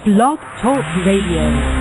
Blog Talk Radio.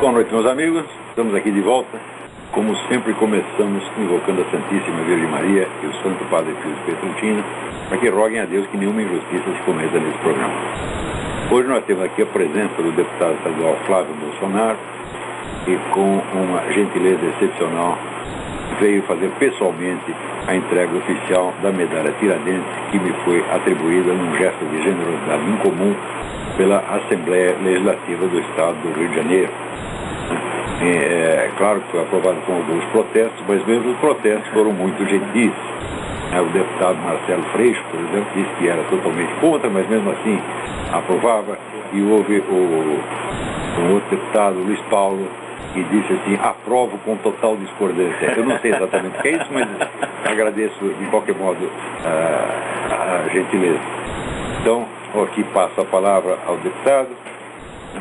Boa noite, meus amigos. Estamos aqui de volta. Como sempre, começamos invocando a Santíssima Virgem Maria e o Santo Padre Pio Pietrelcina para que roguem a Deus que nenhuma injustiça se cometa nesse programa. Hoje nós temos aqui a presença do deputado estadual Flávio Bolsonaro e, com uma gentileza excepcional, veio fazer pessoalmente a entrega oficial da medalha Tiradentes, que me foi atribuída num gesto de generosidade incomum pela Assembleia Legislativa do Estado do Rio de Janeiro. É claro que foi aprovado com alguns protestos, mas mesmo os protestos foram muito gentis. O deputado Marcelo Freixo, por exemplo, disse que era totalmente contra, mas mesmo assim aprovava. E houve um outro deputado, Luiz Paulo, que disse assim: aprovo com total discordância. Eu não sei exatamente o que é isso, mas agradeço de qualquer modo a gentileza. Então, aqui passo a palavra ao deputado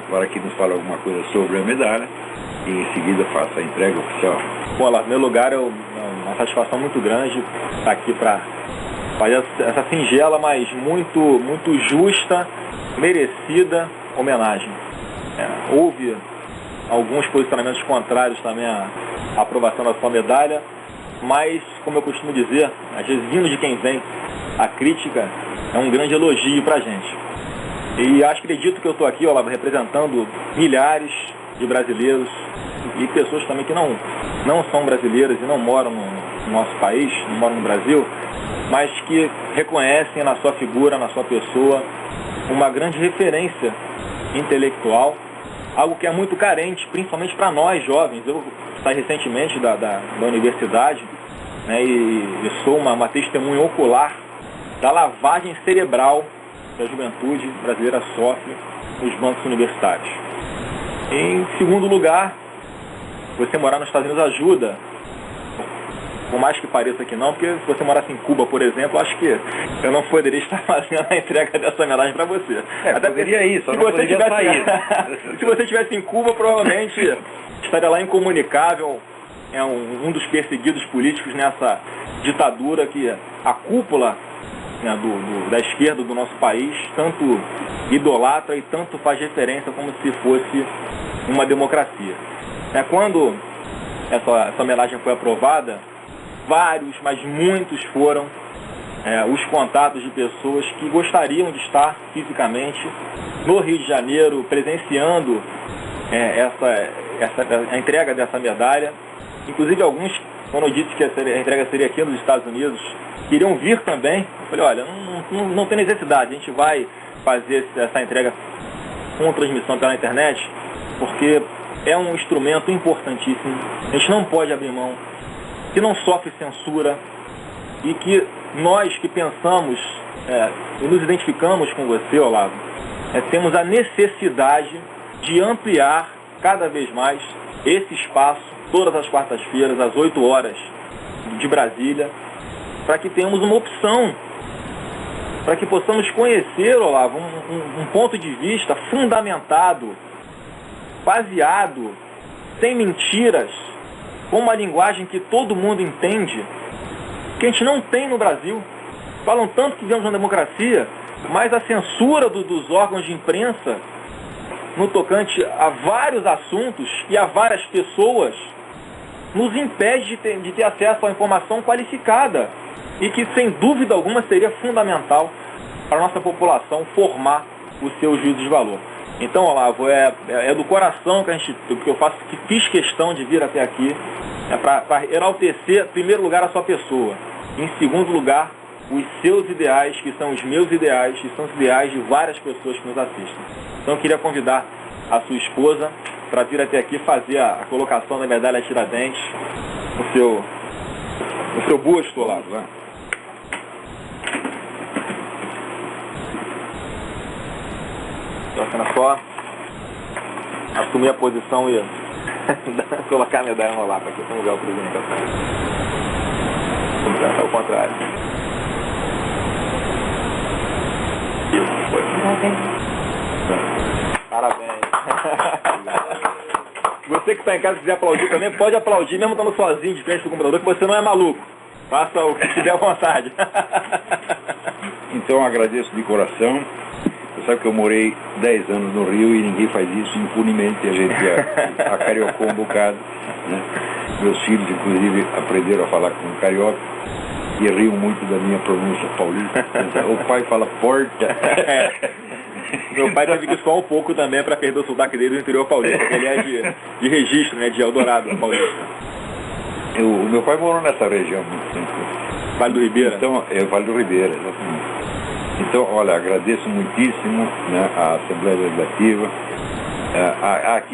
para que nos fale alguma coisa sobre a medalha e em seguida faça a entrega oficial. Bom, lá, no meu lugar é uma satisfação muito grande estar aqui para fazer essa singela, mas muito justa, merecida homenagem. Houve alguns posicionamentos contrários também à aprovação da sua medalha, mas, como eu costumo dizer, às vezes vindo de quem vem, a crítica é um grande elogio para a gente. E acredito que eu estou aqui, Olavo, representando milhares de brasileiros e pessoas também que não são brasileiras e não moram no nosso país, não moram no Brasil, mas que reconhecem na sua figura, na sua pessoa, uma grande referência intelectual, algo que é muito carente, principalmente para nós jovens. Eu saí recentemente da universidade, né, e sou uma testemunha ocular da lavagem cerebral que a juventude brasileira sofre nos bancos universitários. Em segundo lugar, você morar nos Estados Unidos ajuda, por mais que pareça que não, porque se você morasse em Cuba, por exemplo, acho que eu não poderia estar fazendo a entrega dessa medalha para você. Até poderia isso, se você tivesse se você estivesse em Cuba, provavelmente estaria lá incomunicável, um dos perseguidos políticos nessa ditadura que a cúpula, né, da esquerda do nosso país tanto idolatra e tanto faz referência como se fosse uma democracia. Quando essa homenagem foi aprovada, vários, mas muitos foram os contatos de pessoas que gostariam de estar fisicamente no Rio de Janeiro, presenciando a entrega dessa medalha. Inclusive alguns, quando eu disse que a entrega seria aqui nos Estados Unidos, queriam vir também. Eu falei: olha, não tem necessidade, a gente vai fazer essa entrega com transmissão pela internet, porque é um instrumento importantíssimo, a gente não pode abrir mão, que não sofre censura e que nós que pensamos e nos identificamos com você, Olavo, temos a necessidade de ampliar cada vez mais esse espaço, todas as quartas-feiras, às 8 horas de Brasília, para que tenhamos uma opção, para que possamos conhecer, Olavo, um ponto de vista fundamentado, baseado, sem mentiras, com uma linguagem que todo mundo entende, que a gente não tem no Brasil. Falam tanto que vivemos uma democracia, mas a censura dos órgãos de imprensa no tocante a vários assuntos e a várias pessoas nos impede de ter acesso à informação qualificada e que, sem dúvida alguma, seria fundamental para a nossa população formar o seu juízo de valor. Então, Olavo, é do coração que eu faço, que fiz questão de vir até aqui, para enaltecer, em primeiro lugar, a sua pessoa, em segundo lugar, os seus ideais, que são os meus ideais, que são os ideais de várias pessoas que nos assistem. Então, eu queria convidar a sua esposa para vir até aqui fazer a colocação da medalha Tiradentes no seu busto lá. Né? Só assumir a posição e colocar a medalha no lado aqui. Vamos ver o presidente. Vamos ver, ao contrário. Parabéns. Você que está em casa e quiser aplaudir também, pode aplaudir mesmo estando sozinho de frente do computador, que você não é maluco. Faça o que tiver à vontade. Então agradeço de coração. Você sabe que eu morei 10 anos no Rio e ninguém faz isso impunemente. A gente acariocou um bocado, né? Meus filhos, inclusive, aprenderam a falar com carioca e riam muito da minha pronúncia paulista. O pai fala porta. Meu pai teve que escoar um pouco também para perder o sotaque dele do interior paulista, porque ele é de registro, né, de Eldorado paulista. O meu pai morou nessa região muito tempo. Vale do Ribeira? Então, Vale do Ribeira, exatamente. Então, olha, agradeço muitíssimo, né, a Assembleia Legislativa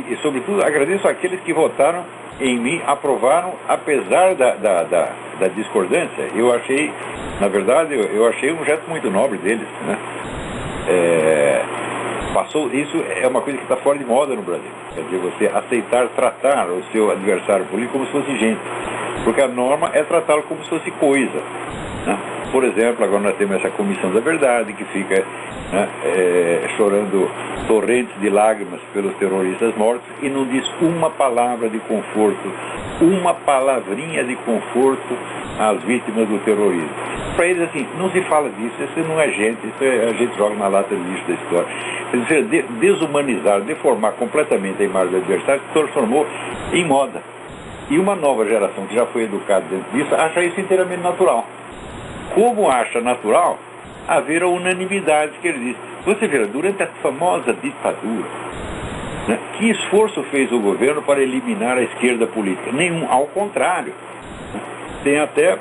e, sobretudo, agradeço àqueles que votaram em mim, aprovaram, apesar da discordância. Eu achei, na verdade, eu achei um gesto muito nobre deles, né? Isso é uma coisa que está fora de moda no Brasil. Quer dizer, você aceitar tratar o seu adversário político como se fosse gente. Porque a norma é tratá-lo como se fosse coisa, né? Por exemplo, agora nós temos essa Comissão da Verdade que fica, né, chorando torrentes de lágrimas pelos terroristas mortos e não diz uma palavra de conforto, uma palavrinha de conforto às vítimas do terrorismo. Para eles, assim, não se fala disso, isso não é gente, isso a gente joga na lata de lixo da história. Quer dizer, desumanizar, deformar completamente a imagem do adversário se transformou em moda. E uma nova geração que já foi educada dentro disso acha isso inteiramente natural. Como acha natural haver a unanimidade que ele diz. Você vê, durante a famosa ditadura, né, que esforço fez o governo para eliminar a esquerda política? Nenhum, ao contrário. Tem até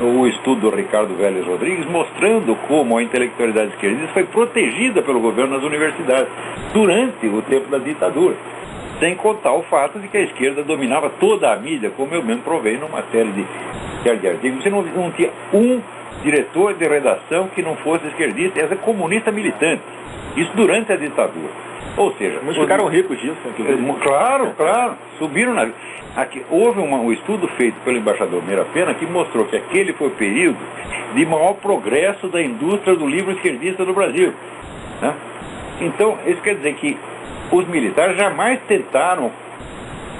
o estudo do Ricardo Vélez Rodrigues mostrando como a intelectualidade esquerdista foi protegida pelo governo nas universidades durante o tempo da ditadura. Sem contar o fato de que a esquerda dominava toda a mídia, como eu mesmo provei numa série de artigos. Você não tinha um diretor de redação que não fosse esquerdista, era comunista militante. Isso durante a ditadura. Ou seja, muitos ficaram ricos disso. Claro. Subiram na... Aqui, houve um estudo feito pelo embaixador Meira Pena que mostrou que aquele foi o período de maior progresso da indústria do livro esquerdista no Brasil, né? Então, isso quer dizer que os militares jamais tentaram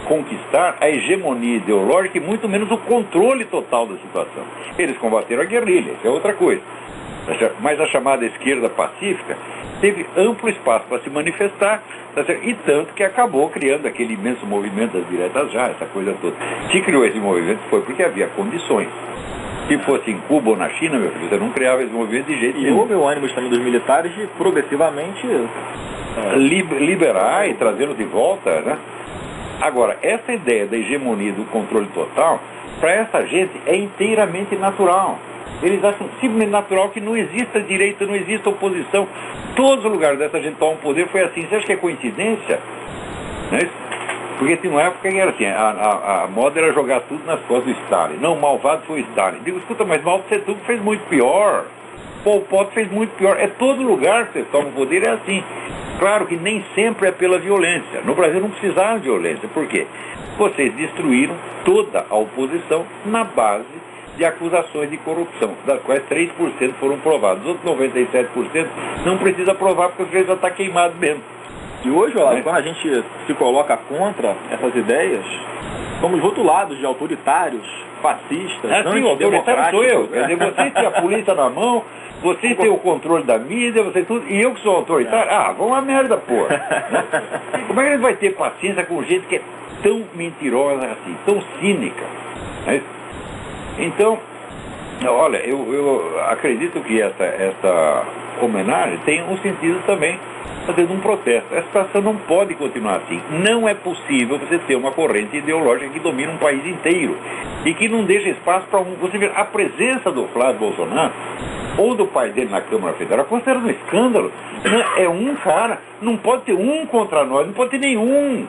conquistar a hegemonia ideológica e muito menos o controle total da situação. Eles combateram a guerrilha, isso é outra coisa. Mas a chamada esquerda pacífica teve amplo espaço para se manifestar, e tanto que acabou criando aquele imenso movimento das diretas já, essa coisa toda. Se criou esse movimento foi porque havia condições. Se fosse em Cuba ou na China, meu filho, você não criava esse movimento de jeito nenhum. E houve o ânimo também dos militares de progressivamente liberar e trazê-lo de volta, né? Agora, essa ideia da hegemonia do controle total, para essa gente é inteiramente natural. Eles acham simplesmente natural que não exista direita, não exista oposição. Todos os lugares dessa gente tomam poder foi assim. Você acha que é coincidência? Não é isso? Porque tinha uma época que era assim, a moda era jogar tudo nas costas do Stalin. Não, o malvado foi o Stalin. Digo, escuta, mas Mao Tse Tung fez muito pior. Pol Pot fez muito pior. É todo lugar que você toma o poder, é assim. Claro que nem sempre é pela violência. No Brasil não precisaram de violência. Por quê? Vocês destruíram toda a oposição na base de acusações de corrupção, das quais 3% foram provados. Os outros 97% não precisa provar porque o juiz já está queimado mesmo. E hoje, ó, quando a gente se coloca contra essas ideias, somos rotulados de autoritários, fascistas, sim, o autoritário sou eu. Quer dizer, você tem a polícia na mão, você tem o controle da mídia, você tudo, e eu que sou autoritário? Ah, vão a merda, porra. Como é que ele vai ter paciência com gente que é tão mentirosa assim, tão cínica? Então, olha, eu acredito que essa homenagem tem um sentido também fazendo um protesto. Essa situação não pode continuar assim. Não é possível você ter uma corrente ideológica que domina um país inteiro e que não deixa espaço para um... Você vê, a presença do Flávio Bolsonaro ou do pai dele na Câmara Federal, considera um escândalo. É um cara, não pode ter um contra nós, não pode ter nenhum.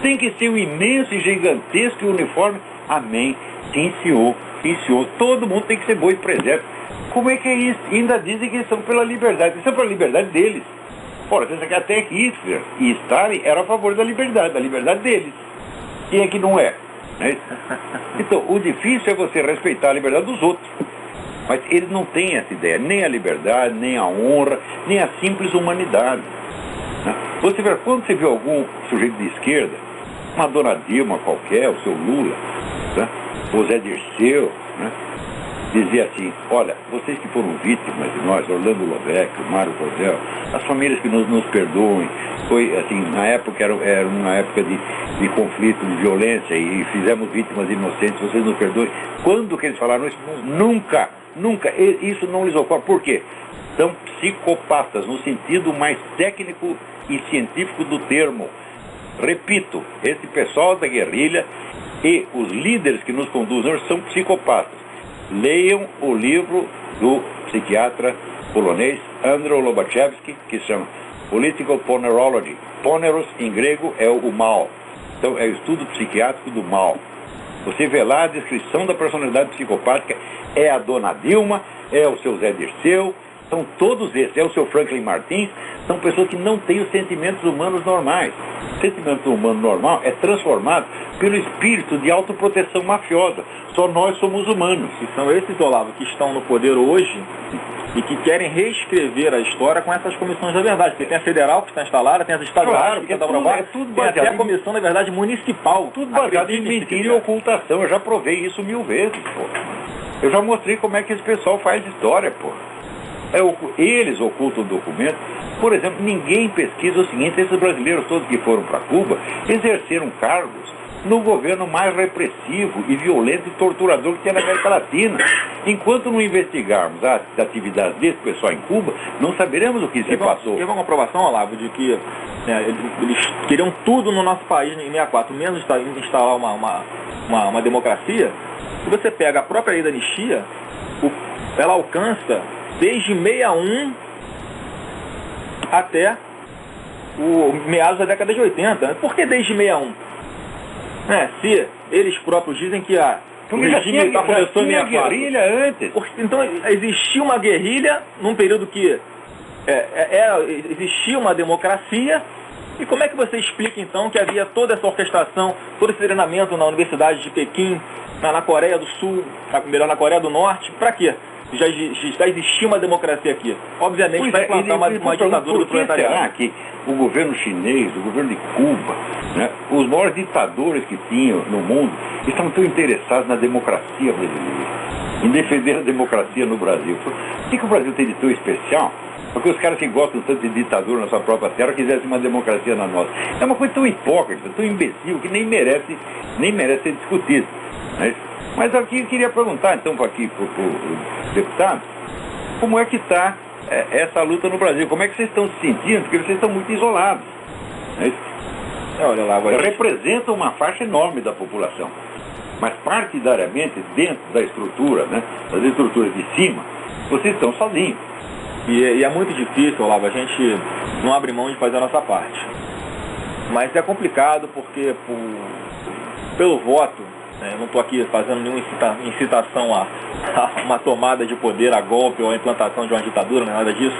Tem que ser um imenso e gigantesco uniforme. Amém. Sim, senhor. Sim, senhor. Todo mundo tem que ser boi presépio. Como é que é isso? E ainda dizem que eles são pela liberdade. Eles são pela liberdade deles. Ora, pensa que até Hitler e Stalin eram a favor da liberdade deles. Quem é que não é? Então, o difícil é você respeitar a liberdade dos outros. Mas eles não têm essa ideia, nem a liberdade, nem a honra, nem a simples humanidade. Você vê, quando você vê algum sujeito de esquerda, uma Dona Dilma qualquer, o seu Lula, o Zé Dirceu, dizer assim: olha, vocês que foram vítimas de nós, Orlando Lobeck, Mário Cordel, as famílias que nos perdoem, foi assim, na época era uma época de conflito, de violência, e fizemos vítimas inocentes, vocês nos perdoem. Quando que eles falaram isso? Nunca, nunca, isso não lhes ocorre. Por quê? São psicopatas, no sentido mais técnico e científico do termo. Repito, esse pessoal da guerrilha e os líderes que nos conduzem são psicopatas. Leiam o livro do psiquiatra polonês Andrzej Lobachevsky, que se chama Political Ponerology. Poneros, em grego, é o mal. Então, é o estudo psiquiátrico do mal. Você vê lá a descrição da personalidade psicopática. É a Dona Dilma, é o seu Zé Dirceu, são todos esses. É o seu Franklin Martins. São pessoas que não têm os sentimentos humanos normais. O sentimento humano normal é transformado pelo espírito de autoproteção mafiosa. Só nós somos humanos. E são esses, Olavo, que estão no poder hoje e que querem reescrever a história com essas comissões da verdade. Porque tem a federal que está instalada, tem as estaduais que estão aprovada, tem até a comissão da verdade municipal. Tudo baseado em mentira e ocultação. Eu já provei isso 1000 vezes, pô. Eu já mostrei como é que esse pessoal faz história, pô. Eles ocultam o documento. Por exemplo, ninguém pesquisa o seguinte: esses brasileiros todos que foram para Cuba exerceram cargos no governo mais repressivo e violento e torturador que tem na América Latina. Enquanto não investigarmos as atividades desse pessoal em Cuba, não saberemos o que se passou. Teve uma comprovação, Olavo, de que eles queriam tudo no nosso país em 64, menos instalar uma democracia. Se você pega a própria lei da anistia, ela alcança desde 61 até o meados da década de 80. Por que desde 61? Se eles próprios dizem que o regime militar começou em 64. Guerrilha antes. Então existia uma guerrilha num período que existia uma democracia. E como é que você explica então que havia toda essa orquestração, todo esse treinamento na Universidade de Pequim, na Coreia do Sul, melhor, na Coreia do Norte? Para quê? Já existia uma democracia aqui. Obviamente, para implantar uma ditadura do proletariado. Será que o governo chinês, o governo de Cuba, os maiores ditadores que tinham no mundo, estavam tão interessados na democracia brasileira, em defender a democracia no Brasil? O que o Brasil tem de tão especial? Porque os caras que gostam tanto de ditadura na sua própria terra quisessem uma democracia na nossa. É uma coisa tão hipócrita, tão imbecil, que nem merece ser discutido. Mas aqui eu queria perguntar, então, aqui para o deputado, como é que está essa luta no Brasil? Como é que vocês estão se sentindo? Porque vocês estão muito isolados. Olha lá, representa uma faixa enorme da população. Mas partidariamente, dentro da estrutura, das estruturas de cima, vocês estão sozinhos. E é muito difícil, Olavo, a gente não abre mão de fazer a nossa parte. Mas é complicado porque pelo voto, eu não estou aqui fazendo nenhuma incitação a uma tomada de poder, a golpe ou a implantação de uma ditadura, não é nada disso.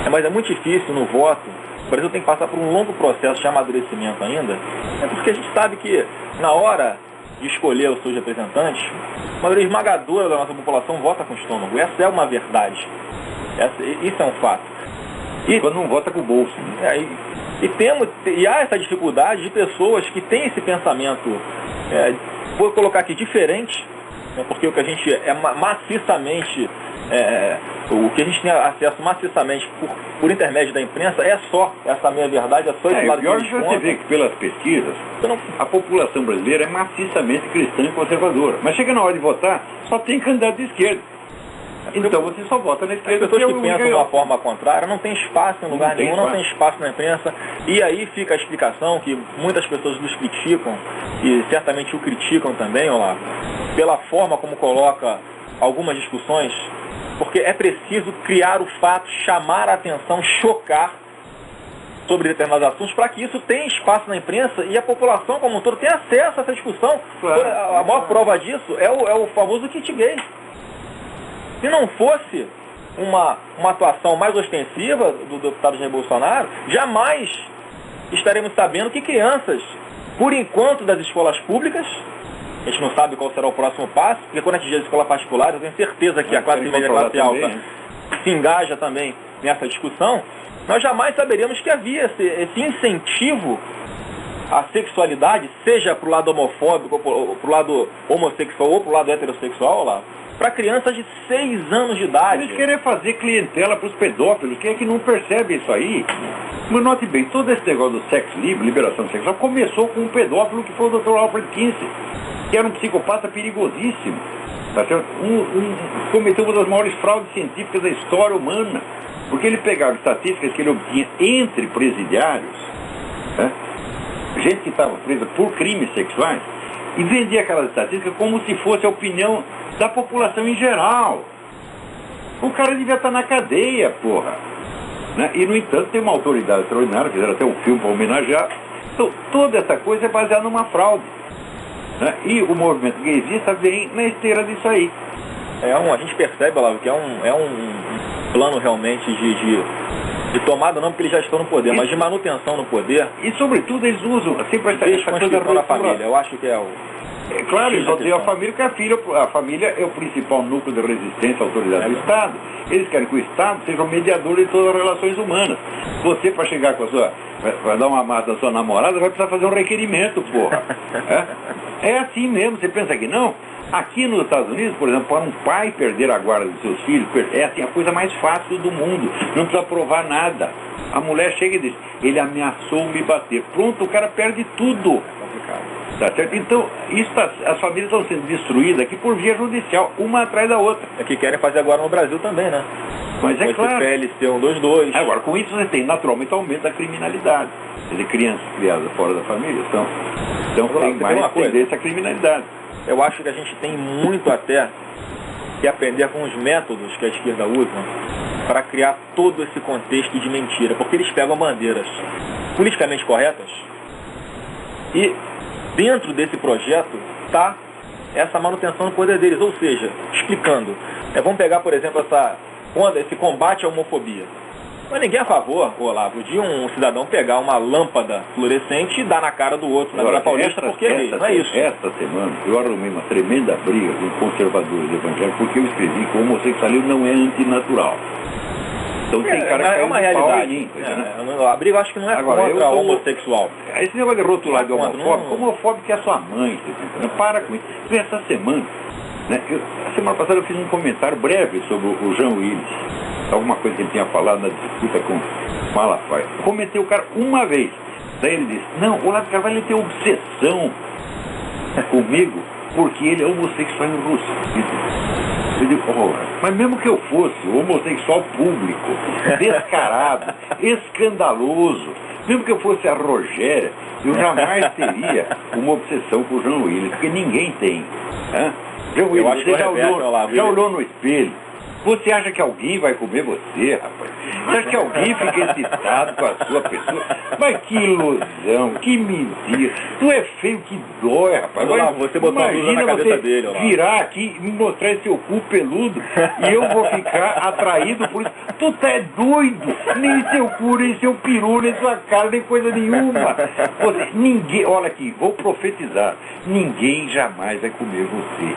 Mas é muito difícil no voto. O Brasil tem que passar por um longo processo de amadurecimento ainda. É porque a gente sabe que na hora de escolher os seus representantes, a maioria esmagadora da nossa população vota com o estômago. Essa é uma verdade. Isso é um fato. E quando não vota com o bolso. E há essa dificuldade de pessoas que têm esse pensamento, vou colocar aqui, diferente, porque o que a gente maciçamente, o que a gente tem acesso maciçamente por intermédio da imprensa é só essa meia verdade, é só esse lado que a gente conta. Você vê que pelas pesquisas, a população brasileira é maciçamente cristã e conservadora. Mas chega na hora de votar, só tem candidato de esquerda. Então você só vota na esquerda. As pessoas que pensam de uma forma contrária não tem espaço em lugar nenhum, não tem espaço na imprensa. E aí fica a explicação que muitas pessoas nos criticam, e certamente o criticam também, Olavo, pela forma como coloca algumas discussões Porque é preciso criar o fato, chamar a atenção, chocar sobre determinados assuntos, para que isso tenha espaço na imprensa e a população como um todo tenha acesso a essa discussão. A maior prova disso é o famoso kit gay. Se não fosse uma atuação mais ostensiva do deputado Jair Bolsonaro, jamais estaremos sabendo que crianças, por enquanto das escolas públicas, a gente não sabe qual será o próximo passo, porque quando atingir a escola particular, eu tenho certeza que a classe média e a classe alta se engaja também nessa discussão, nós jamais saberemos que havia esse incentivo à sexualidade, seja para o lado homofóbico, ou para o lado homossexual, ou para o lado heterossexual, lá, para crianças de 6 anos de idade. Eles querem fazer clientela para os pedófilos. Quem é que não percebe isso aí? Mas note bem, todo esse negócio do sexo livre, liberação sexual, começou com um pedófilo que foi o Dr. Alfred Kinsey, que era um psicopata perigosíssimo. Tá certo? Cometeu uma das maiores fraudes científicas da história humana, porque ele pegava estatísticas que ele obtinha entre presidiários, né? Gente que estava presa por crimes sexuais, e vendia aquelas estatísticas como se fosse a opinião da população em geral. O cara devia estar na cadeia, porra. Né? E, no entanto, tem uma autoridade extraordinária, fizeram até um filme para homenagear. Então, toda essa coisa é baseada numa fraude. Né? E o movimento gaysista vem na esteira disso aí. A gente percebe, Olavo, que é um plano realmente de tomada, não porque eles já estão no poder, mas de manutenção no poder. E, sobretudo, eles usam sempre essa coisa da família. Eu acho que é o... É claro, eles odeiam a família, porque a família é o principal núcleo de resistência à autoridade do Estado. Eles querem que o Estado seja o mediador de todas as relações humanas. Você, para chegar com a sua... vai dar uma mata à sua namorada, vai precisar fazer um requerimento, porra. É assim mesmo, você pensa que não? Aqui nos Estados Unidos, por exemplo, para um pai perder a guarda dos seus filhos, é assim, a coisa mais fácil do mundo. Não precisa provar nada. A mulher chega e diz, ele ameaçou me bater. Pronto, o cara perde tudo. Tá certo? Então, as famílias estão sendo destruídas aqui por via judicial, uma atrás da outra. É que querem fazer agora no Brasil também, né? Mas é claro. PLC 122. Agora, com isso você tem naturalmente aumento da criminalidade. Quer dizer, crianças criadas fora da família então tem mais tendência à criminalidade. Eu acho que a gente tem muito até que aprender com os métodos que a esquerda usa para criar todo esse contexto de mentira, porque eles pegam bandeiras politicamente corretas e dentro desse projeto está essa manutenção do poder deles, ou seja, explicando, vamos pegar, por exemplo, esse combate à homofobia. Mas ninguém é a favor, Olavo, de um cidadão pegar uma lâmpada fluorescente e dar na cara do outro na Vila Paulista porque é gay, não é isso? Esta semana eu arrumei uma tremenda briga com conservadores evangélicos porque eu escrevi que o homossexualismo não é antinatural. Então tem cara que é uma realidade. A briga eu acho que não é contra o homossexual. Esse negócio de rotular de homofóbico, homofóbico é a sua mãe, não para com isso. Essa semana, né, a semana passada eu fiz um comentário breve sobre o Jean Willis, alguma coisa que ele tinha falado na disputa com Malafaia. Comentei o cara uma vez. Daí ele disse, não, o Olavo Carvalho tem obsessão comigo porque ele é homossexual em russo. Eu digo, mas mesmo que eu fosse homossexual público, descarado, escandaloso, mesmo que eu fosse a Rogéria, eu jamais teria uma obsessão com o Jean Willis, porque ninguém tem. Jean Willis, você já olhou no espelho? Você acha que alguém vai comer você, rapaz? Você acha que alguém fica excitado com a sua pessoa? Mas que ilusão, que mentira. Tu é feio que dói, rapaz. Olá, você botou a luz na cabeça dele. Imagina você virar aqui e me mostrar esse seu cu peludo e eu vou ficar atraído por isso. Tu tá doido. Nem seu cu, nem seu peru, nem sua cara, nem coisa nenhuma. Ninguém, olha aqui, vou profetizar. Ninguém jamais vai comer você.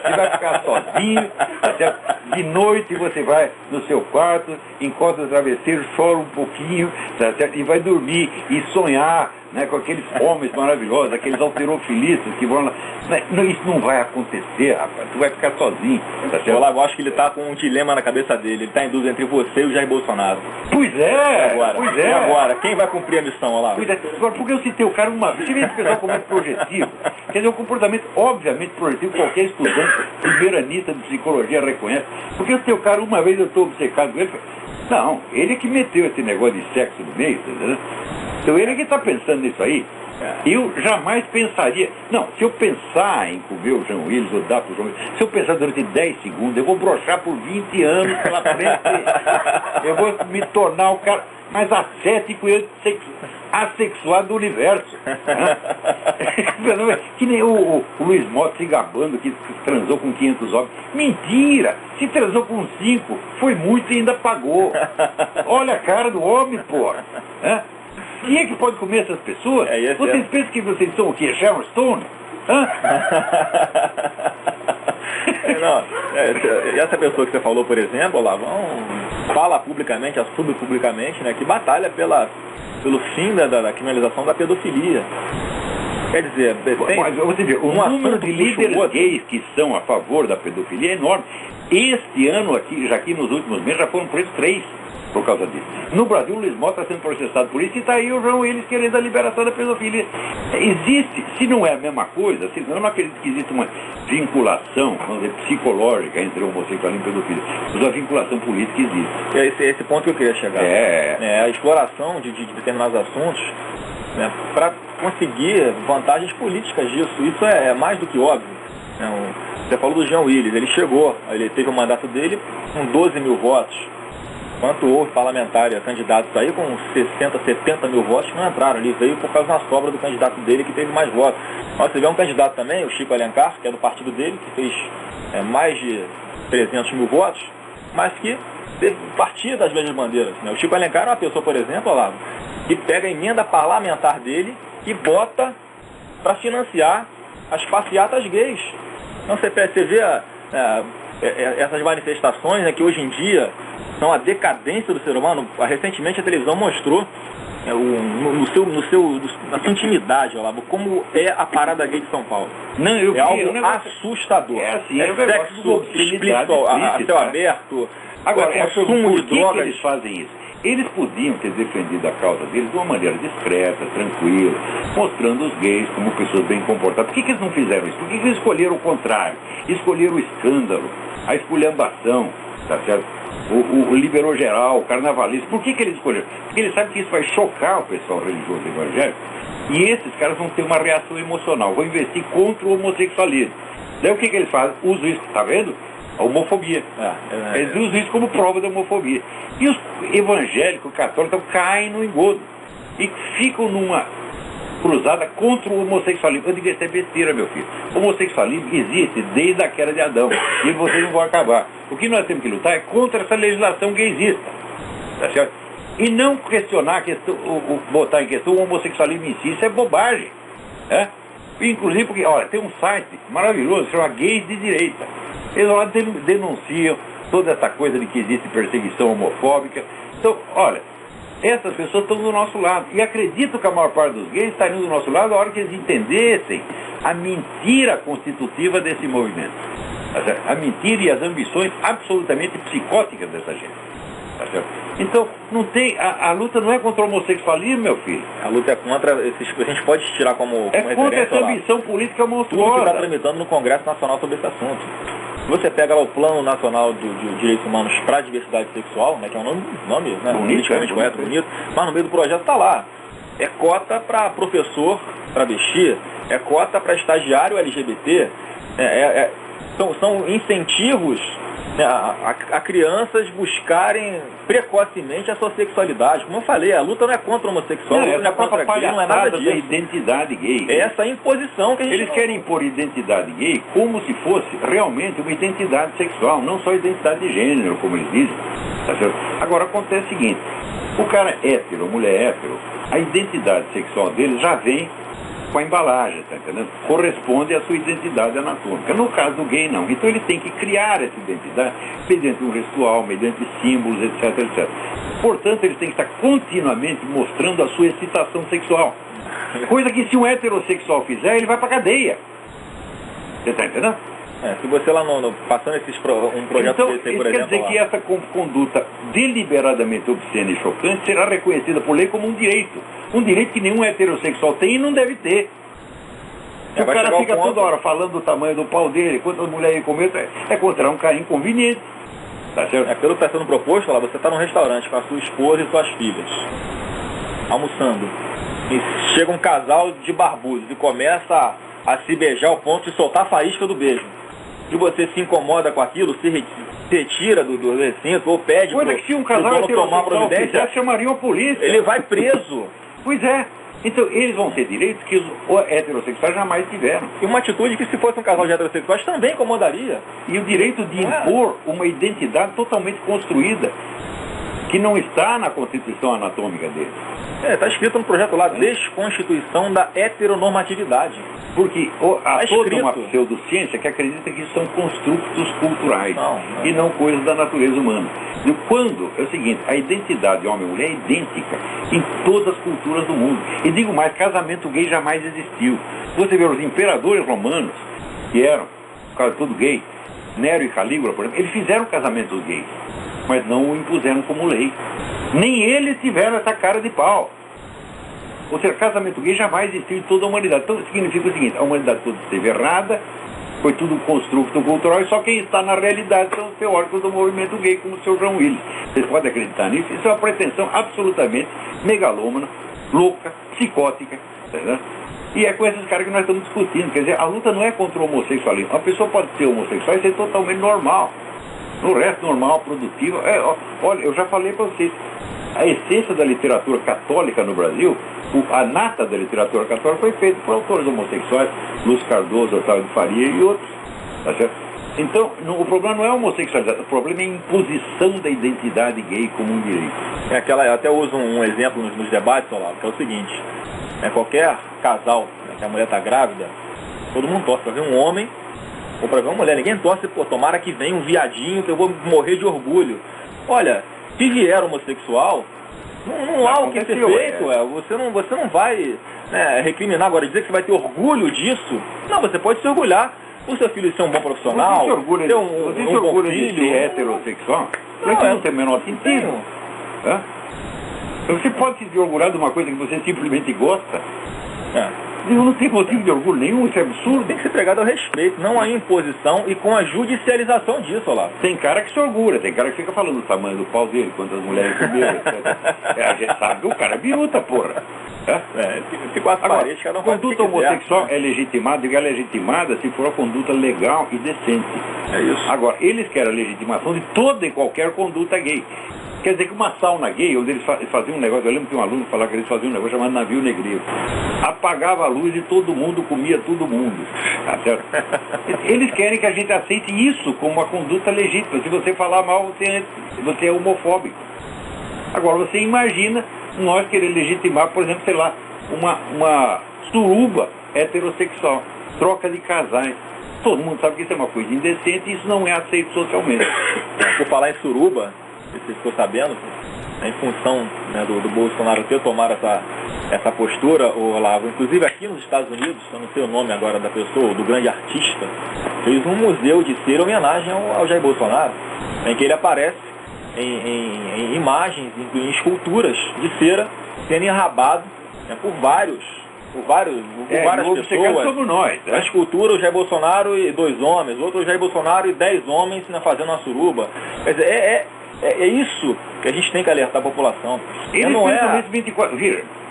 Você vai ficar sozinho, até de noite você vai no seu quarto, encosta o travesseiro, chora um pouquinho, tá certo? E vai dormir e sonhar, né, com aqueles homens maravilhosos, aqueles alterofilistas que vão lá. Isso não vai acontecer, rapaz. Tu vai ficar sozinho, tá certo? Eu acho que ele tá com um dilema na cabeça dele. Ele tá em dúvida entre você e o Jair Bolsonaro. Pois é! E agora? Quem vai cumprir a missão, Olavo? Pois é. Agora, porque eu citei o cara uma vez. Você vê esse pessoal como é projetivo. Quer dizer, o comportamento, obviamente, projetivo, qualquer estudante primeiranista de psicologia reconhece. Porque eu citei o cara uma vez, eu estou obcecado com ele. Não, ele é que meteu esse negócio de sexo no meio, tá entendendo? Então ele é que está pensando nisso aí. Eu jamais pensaria... Não, se eu pensar em comer o Jean Willis ou dar para o Jean Willis, se eu pensar durante 10 segundos, eu vou broxar por 20 anos pela frente. Eu vou me tornar o cara mais ascético e assexuado do universo. Que nem o Luiz Mota se gabando que transou com 500 homens. Mentira! Se transou com 5, foi muito e ainda pagou. Olha a cara do homem, pô. Quem é que pode comer essas pessoas? Vocês pensam que vocês são o quê? Sharon Stone? Essa pessoa que você falou, por exemplo, Olavo, fala publicamente, assume publicamente, né, que batalha pelo fim da criminalização da pedofilia. Quer dizer, mas você vê, o número de líderes gays que são a favor da pedofilia é enorme. Este ano aqui nos últimos meses já foram presos 3 por causa disso. No Brasil, o Luiz Mota está sendo processado por isso e está aí o João Willis querendo a liberação da pedofilia. Existe, se não é a mesma coisa, eu não acredito que existe uma vinculação, vamos dizer, psicológica entre homossexualismo e pedofilia, mas a vinculação política existe. Esse ponto que eu queria chegar. A exploração de determinados assuntos, né, para conseguir vantagens políticas disso. Isso é mais do que óbvio. Você falou do Jean Willis, ele teve o mandato dele com 12 mil votos. Quanto houve parlamentares, candidatos aí com 60, 70 mil votos que não entraram. Ele veio por causa da sobra do candidato dele que teve mais votos. Mas você vê um candidato também, o Chico Alencar, que é do partido dele, que fez mais de 300 mil votos, mas que partia das mesmas bandeiras. Né? O Chico Alencar é uma pessoa, por exemplo, Olavo, que pega a emenda parlamentar dele e bota para financiar as passeatas gays. Então você vê essas manifestações, né, que hoje em dia são a decadência do ser humano. Recentemente a televisão mostrou na sua intimidade, Olavo, como é a parada gay de São Paulo. É algo assustador. É sexo explícito a céu aberto. Agora, consumo de drogas. Que eles fazem isso? Eles podiam ter defendido a causa deles de uma maneira discreta, tranquila, mostrando os gays como pessoas bem comportadas. Por que eles não fizeram isso? Por que eles escolheram o contrário? Escolheram o escândalo, a esculhambação, tá certo? O liberou geral, o carnavalista. Por que eles escolheram? Porque eles sabem que isso vai chocar o pessoal religioso evangélico e esses caras vão ter uma reação emocional, vão investir contra o homossexualismo. Daí o que eles fazem? Usam isso, tá vendo? A homofobia. Eles usam isso como prova da homofobia. E os evangélicos católicos caem no engodo e ficam numa cruzada contra o homossexualismo. Eu digo, isso é besteira, meu filho. O homossexualismo existe desde a queda de Adão e vocês não vão acabar. O que nós temos que lutar é contra essa legislação gaysista, tá certo? E não questionar a questão, botar em questão o homossexualismo em si. Isso é bobagem, né? Inclusive porque, olha, tem um site maravilhoso que chama Gays de Direita. Eles lá denunciam toda essa coisa de que existe perseguição homofóbica. Então, olha, essas pessoas estão do nosso lado. E acredito que a maior parte dos gays estariam do nosso lado a hora que eles entendessem a mentira constitutiva desse movimento. Tá certo? A mentira e as ambições absolutamente psicóticas dessa gente. Tá certo? Então, não tem, a luta não é contra o homossexualismo, meu filho. A luta é contra, a gente pode tirar como contra essa ambição política monstruosa. Tudo que está tramitando no Congresso Nacional sobre esse assunto. Você pega lá o Plano Nacional de Direitos Humanos para a Diversidade Sexual, né, que é um nome né, politicamente correto, bonito, mas no meio do projeto está lá. É cota para professor travesti, é cota para estagiário LGBT, são incentivos, né, a crianças buscarem precocemente a sua sexualidade. Como eu falei, a luta não é contra o homossexual, não é contra gay, não é nada disso. Da identidade gay. É essa imposição que a gente... Eles querem impor identidade gay como se fosse realmente uma identidade sexual, não só identidade de gênero, como eles dizem. Tá certo? Agora acontece o seguinte, o cara hétero, mulher hétero, a identidade sexual dele já vem com a embalagem, tá entendendo? Corresponde à sua identidade anatômica. No caso do gay, não. Então ele tem que criar essa identidade mediante um ritual, mediante símbolos, etc, etc. Portanto, ele tem que estar continuamente mostrando a sua excitação sexual. Coisa que se um heterossexual fizer, ele vai pra cadeia. Você tá entendendo? Se você lá passando um projeto então, desse aí, por exemplo... Então, quer dizer lá, que essa conduta deliberadamente obscena e chocante será reconhecida por lei como um direito. Um direito que nenhum heterossexual tem e não deve ter. O cara fica toda hora falando do tamanho do pau dele, quantas mulheres ele comeu, é contra um cara inconveniente. Tá certo? Pelo que está sendo proposto, lá, você está num restaurante com a sua esposa e suas filhas, almoçando. e chega um casal de barbudos e começa a se beijar ao ponto de soltar a faísca do beijo, e você se incomoda com aquilo, se retira do recinto ou pede Coisa que se um casal tomar providência, chamariam a polícia. ele vai preso. Pois é. Então, eles vão ter direitos que os heterossexuais jamais tiveram. E uma atitude que, se fosse um casal de heterossexuais, também incomodaria. E o direito de impor uma identidade totalmente construída, que não está na constituição anatômica deles. Está escrito no projeto lá, desconstituição da heteronormatividade. Porque há toda uma pseudociência que acredita que isso são construtos culturais e não coisas da natureza humana. E quando, é o seguinte, a identidade de homem e mulher é idêntica em todas as culturas do mundo. E digo mais, casamento gay jamais existiu. Você vê os imperadores romanos, que eram quase tudo gay, Nero e Calígula, por exemplo, eles fizeram casamentos gays, mas não o impuseram como lei. Nem eles tiveram essa cara de pau. Ou seja, casamento gay jamais existiu em toda a humanidade. Então significa o seguinte, a humanidade toda esteve errada, foi tudo um construto cultural, e só quem está na realidade são os teóricos do movimento gay, como o Sr. João Willis. Vocês podem acreditar nisso? Isso é uma pretensão absolutamente megalômana, louca, psicótica, entendeu? E é com esses caras que nós estamos discutindo. Quer dizer, a luta não é contra o homossexualismo. A pessoa pode ser homossexual e ser totalmente normal. No resto, normal, produtivo. Olha, eu já falei para vocês, a essência da literatura católica no Brasil, a nata da literatura católica foi feita por autores homossexuais, Lúcio Cardoso, Otávio de Faria e outros. Tá certo? Então, o problema não é a homossexualidade, o problema é a imposição da identidade gay como um direito. Eu até uso um exemplo nos debates, Olavo, que é o seguinte, qualquer casal, que a mulher está grávida, todo mundo torce para ver um homem ou para ver uma mulher. Ninguém torce, tomara que venha um viadinho que eu vou morrer de orgulho. Olha, se vier homossexual, não há o que ser feito. Você não vai recriminar agora, dizer que você vai ter orgulho disso. Não, você pode se orgulhar o seu filho ser um bom profissional, ter um bom filho, de ser heterossexual. Não tem o menor sentido. Você pode se orgulhar de uma coisa que você simplesmente gosta. Eu não tenho motivo de orgulho nenhum, isso é absurdo. Tem que ser pregado ao respeito, não à imposição e com a judicialização disso, Olavo. Tem cara que se orgulha, tem cara que fica falando do tamanho do pau dele, quantas mulheres comeram, etc. A gente sabe que o cara é biruta, porra. Ficou as paredes, cada um faz o que conduta quiser. homossexual é legitimada, diga legitimada se for a conduta legal e decente. É isso. Agora, eles querem a legitimação de toda e qualquer conduta gay. Quer dizer que uma sauna gay, onde eles faziam um negócio, eu lembro que um aluno falava que eles faziam um negócio chamado navio negreiro. Apagava a luz e todo mundo comia todo mundo. Tá certo? Eles querem que a gente aceite isso como uma conduta legítima. Se você falar mal, você é homofóbico. Agora, você imagina nós querer legitimar, por exemplo, sei lá, uma suruba heterossexual, troca de casais. Todo mundo sabe que isso é uma coisa indecente e isso não é aceito socialmente. Por falar em suruba, você ficou sabendo, em função do Bolsonaro ter tomado essa postura, Olavo, inclusive aqui nos Estados Unidos, eu não sei o nome agora da pessoa, do grande artista, fez um museu de cera em homenagem ao Jair Bolsonaro, em que ele aparece em imagens, em esculturas de cera, sendo enrabado por várias pessoas. Somos nós, A escultura, o Jair Bolsonaro e 2 homens, outro o Jair Bolsonaro e 10 homens fazendo uma suruba. Quer dizer, é isso que a gente tem que alertar a população.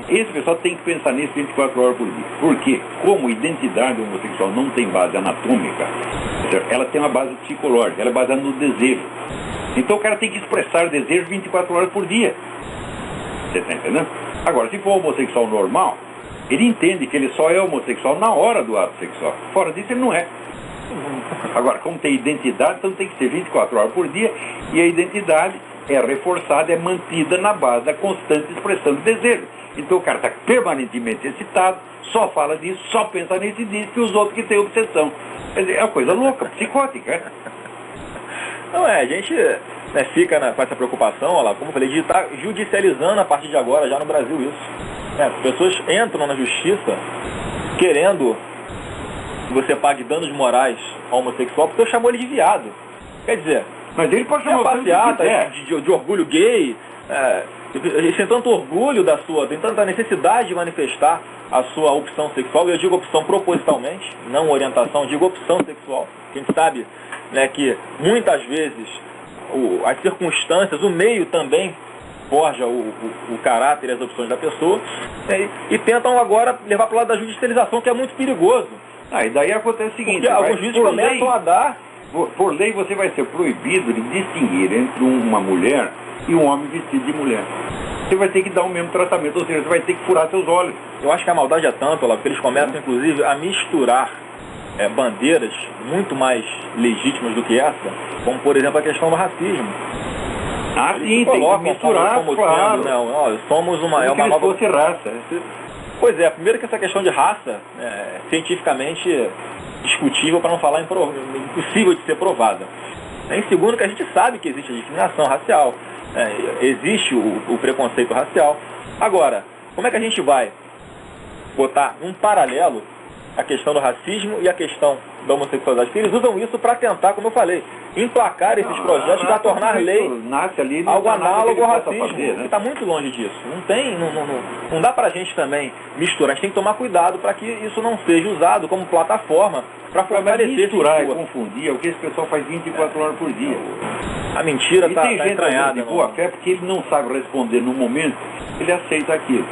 Esse pessoal tem que pensar nisso 24 horas por dia. Porque, como identidade homossexual não tem base anatômica, ela tem uma base psicológica, ela é baseada no desejo. Então o cara tem que expressar desejo 24 horas por dia. Você está entendendo? Agora, se for homossexual normal, ele entende que ele só é homossexual na hora do ato sexual. Fora disso, ele não é. Agora, como tem identidade, então tem que ser 24 horas por dia, e a identidade é reforçada, é mantida na base da constante expressão de desejo. Então o cara está permanentemente excitado, só fala disso, só pensa nisso e diz que os outros que têm obsessão. Quer dizer, é uma coisa louca, psicótica. Não a gente fica com essa preocupação, olha lá, como eu falei, de estar judicializando a partir de agora já no Brasil isso. As pessoas entram na justiça querendo que você pague danos morais ao homossexual porque eu chamou ele de viado. Quer dizer, mas ele pode chamar passeata de orgulho gay, ele tem tanto orgulho tem tanta necessidade de manifestar a sua opção sexual, e eu digo opção propositalmente, não orientação, eu digo opção sexual. A gente sabe que muitas vezes as circunstâncias, o meio também forja o caráter e as opções da pessoa, e tentam agora levar para o lado da judicialização, que é muito perigoso. E daí acontece o seguinte, porque alguns juízes começam a dar... Por lei você vai ser proibido de distinguir entre uma mulher e um homem vestido de mulher. Você vai ter que dar o mesmo tratamento, ou seja, você vai ter que furar seus olhos. Eu acho que a maldade é tanto, Olavo, que eles começam, inclusive, a misturar bandeiras muito mais legítimas do que essa, como, por exemplo, a questão do racismo. Sim, tem que misturar, claro. Não, somos uma nova... fosse raça. Pois é, primeiro que essa questão de raça é cientificamente discutível, para não falar impossível de ser provada. Em segundo, que a gente sabe que existe a discriminação racial, existe o preconceito racial. Agora, como é que a gente vai botar um paralelo a questão do racismo e a questão da homossexualidade? Porque eles usam isso para tentar, como eu falei, emplacar esses projetos para tornar lei algo análogo ao racismo, que está muito longe disso. Não dá para a gente também misturar, a gente tem que tomar cuidado para que isso não seja usado como plataforma para fortalecer. Misturar e confundir é o que esse pessoal faz 24 horas por dia. A mentira está entranhada. De boa fé, porque ele não sabe responder no momento, ele aceita aquilo.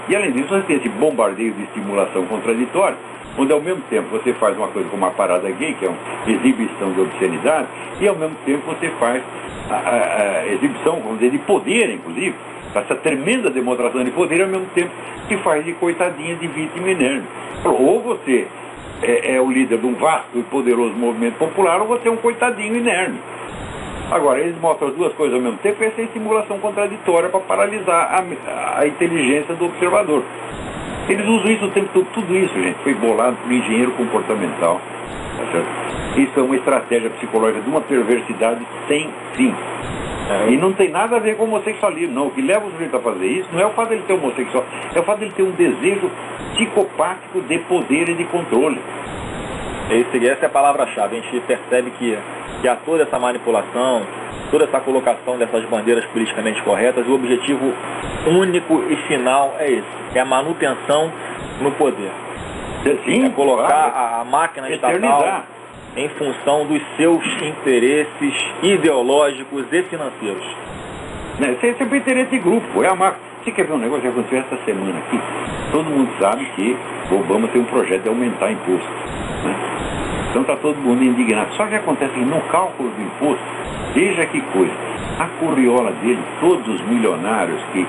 E além disso, você tem esse bombardeio de estimulação contraditória, onde ao mesmo tempo você faz uma coisa como a parada gay, que é uma exibição de obscenidade, e ao mesmo tempo você faz a exibição, vamos dizer, de poder, inclusive, essa tremenda demonstração de poder, ao mesmo tempo que faz de coitadinha, de vítima inerme. Ou você é o líder de um vasto e poderoso movimento popular, ou você é um coitadinho inerme. Agora, eles mostram as duas coisas ao mesmo tempo, essa é a estimulação contraditória para paralisar a inteligência do observador. Eles usam isso o tempo todo. Tudo isso, gente, foi bolado por engenheiro comportamental. Tá certo? Isso é uma estratégia psicológica de uma perversidade sem fim. E não tem nada a ver com homossexualismo, não. O que leva o sujeito a fazer isso não é o fato dele ser homossexual, é o fato dele ter um desejo psicopático de poder e de controle. Essa é a palavra-chave. A gente percebe que há toda essa manipulação, toda essa colocação dessas bandeiras politicamente corretas, o objetivo único e final é esse, é a manutenção no poder. Sim, é colocar a máquina estatal em função dos seus interesses ideológicos e financeiros. Isso é sempre interesse de grupo, é a máquina. Você quer ver um negócio que aconteceu essa semana aqui? Todo mundo sabe que o Obama tem um projeto de aumentar imposto, né? Então está todo mundo indignado. Só que acontece que no cálculo do imposto, veja que coisa, a curriola dele, todos os milionários que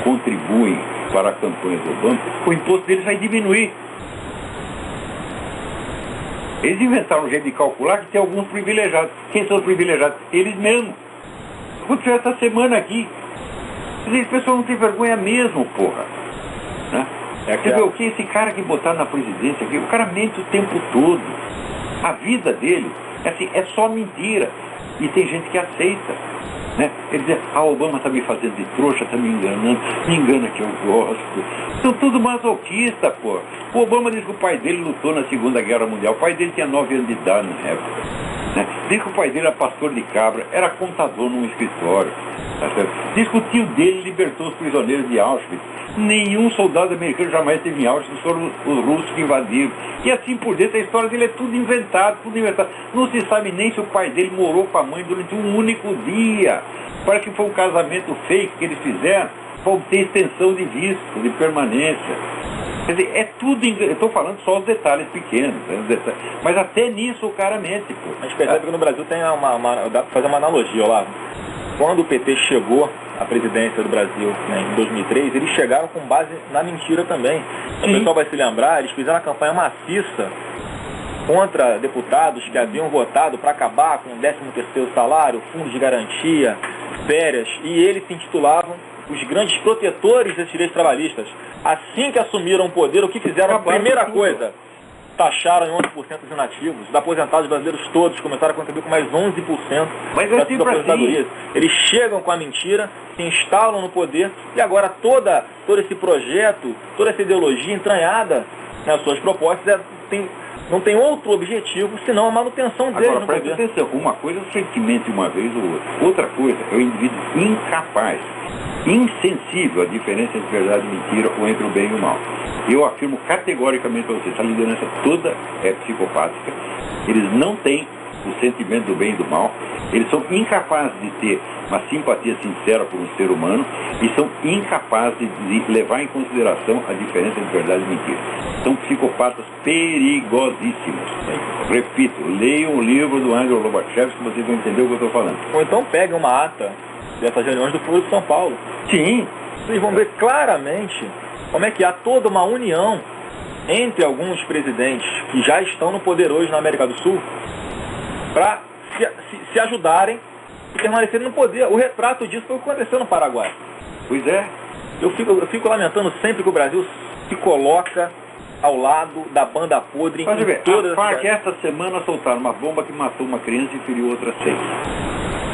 contribuem para a campanha do Obama, o imposto deles vai diminuir. Eles inventaram um jeito de calcular que tem alguns privilegiados. Quem são os privilegiados? Eles mesmos. Aconteceu essa semana aqui. Esse pessoal não tem vergonha mesmo, porra. Né? Você vê o que esse cara que botaram na presidência aqui, o cara mente o tempo todo. A vida dele assim, é só mentira. E tem gente que aceita. Né? Ele diz, Obama está me fazendo de trouxa, está me enganando, me engana que eu gosto. São tudo masoquista, pô. O Obama diz que o pai dele lutou na Segunda Guerra Mundial. O pai dele tinha 9 anos de idade na época. Né? Diz que o pai dele era pastor de cabra, era contador num escritório. Tá certo? Diz que o tio dele libertou os prisioneiros de Auschwitz. Nenhum soldado americano jamais esteve em Auschwitz, foram os russos que invadiram. E assim por dentro, a história dele é tudo inventado, tudo inventado. Não se sabe nem se o pai dele morou com a mãe durante um único dia. Parece que foi um casamento fake que eles fizeram para obter extensão de visto, de permanência. Quer dizer, é tudo... Eu estou falando só os detalhes pequenos, né? Mas até nisso o cara mente, pô. A gente percebe que no Brasil tem dá para fazer uma analogia, Olavo. Quando o PT chegou à presidência do Brasil, né, em 2003, eles chegaram com base na mentira também. O pessoal vai se lembrar, eles fizeram uma campanha maciça contra deputados que haviam votado para acabar com o 13º salário, fundo de garantia, férias, e eles se intitulavam os grandes protetores desses direitos trabalhistas. Assim que assumiram o poder, o que fizeram? A primeira coisa, taxaram em 11% os inativos. Os aposentados brasileiros todos começaram a contribuir com mais 11% das aposentadorias. Eles chegam com a mentira, se instalam no poder, e agora todo esse projeto, toda essa ideologia entranhada nas suas propostas não tem outro objetivo senão a manutenção deles no poder. Agora, presta atenção, uma coisa é o sentimento de uma vez ou outra. Outra coisa é o indivíduo incapaz, insensível à diferença entre verdade e mentira ou entre o bem e o mal. Eu afirmo categoricamente para vocês, essa liderança toda é psicopática, eles não têm o sentimento do bem e do mal, eles são incapazes de ter uma simpatia sincera por um ser humano e são incapazes de levar em consideração a diferença entre verdade e mentira. São psicopatas perigosíssimos. Repito, leiam o livro do Andrei Lobachevsky, vocês vão entender o que eu estou falando. Ou então peguem uma ata dessas reuniões do Foro de São Paulo. Sim. Vocês vão ver claramente como é que há toda uma união entre alguns presidentes que já estão no poder hoje na América do Sul para se ajudarem e permanecerem no poder. O retrato disso foi o que aconteceu no Paraguai. Pois é. Eu fico lamentando sempre que o Brasil se coloca ao lado da banda podre Pode em ver, todas a FARC esta semana soltaram uma bomba que matou uma criança e feriu outras 6.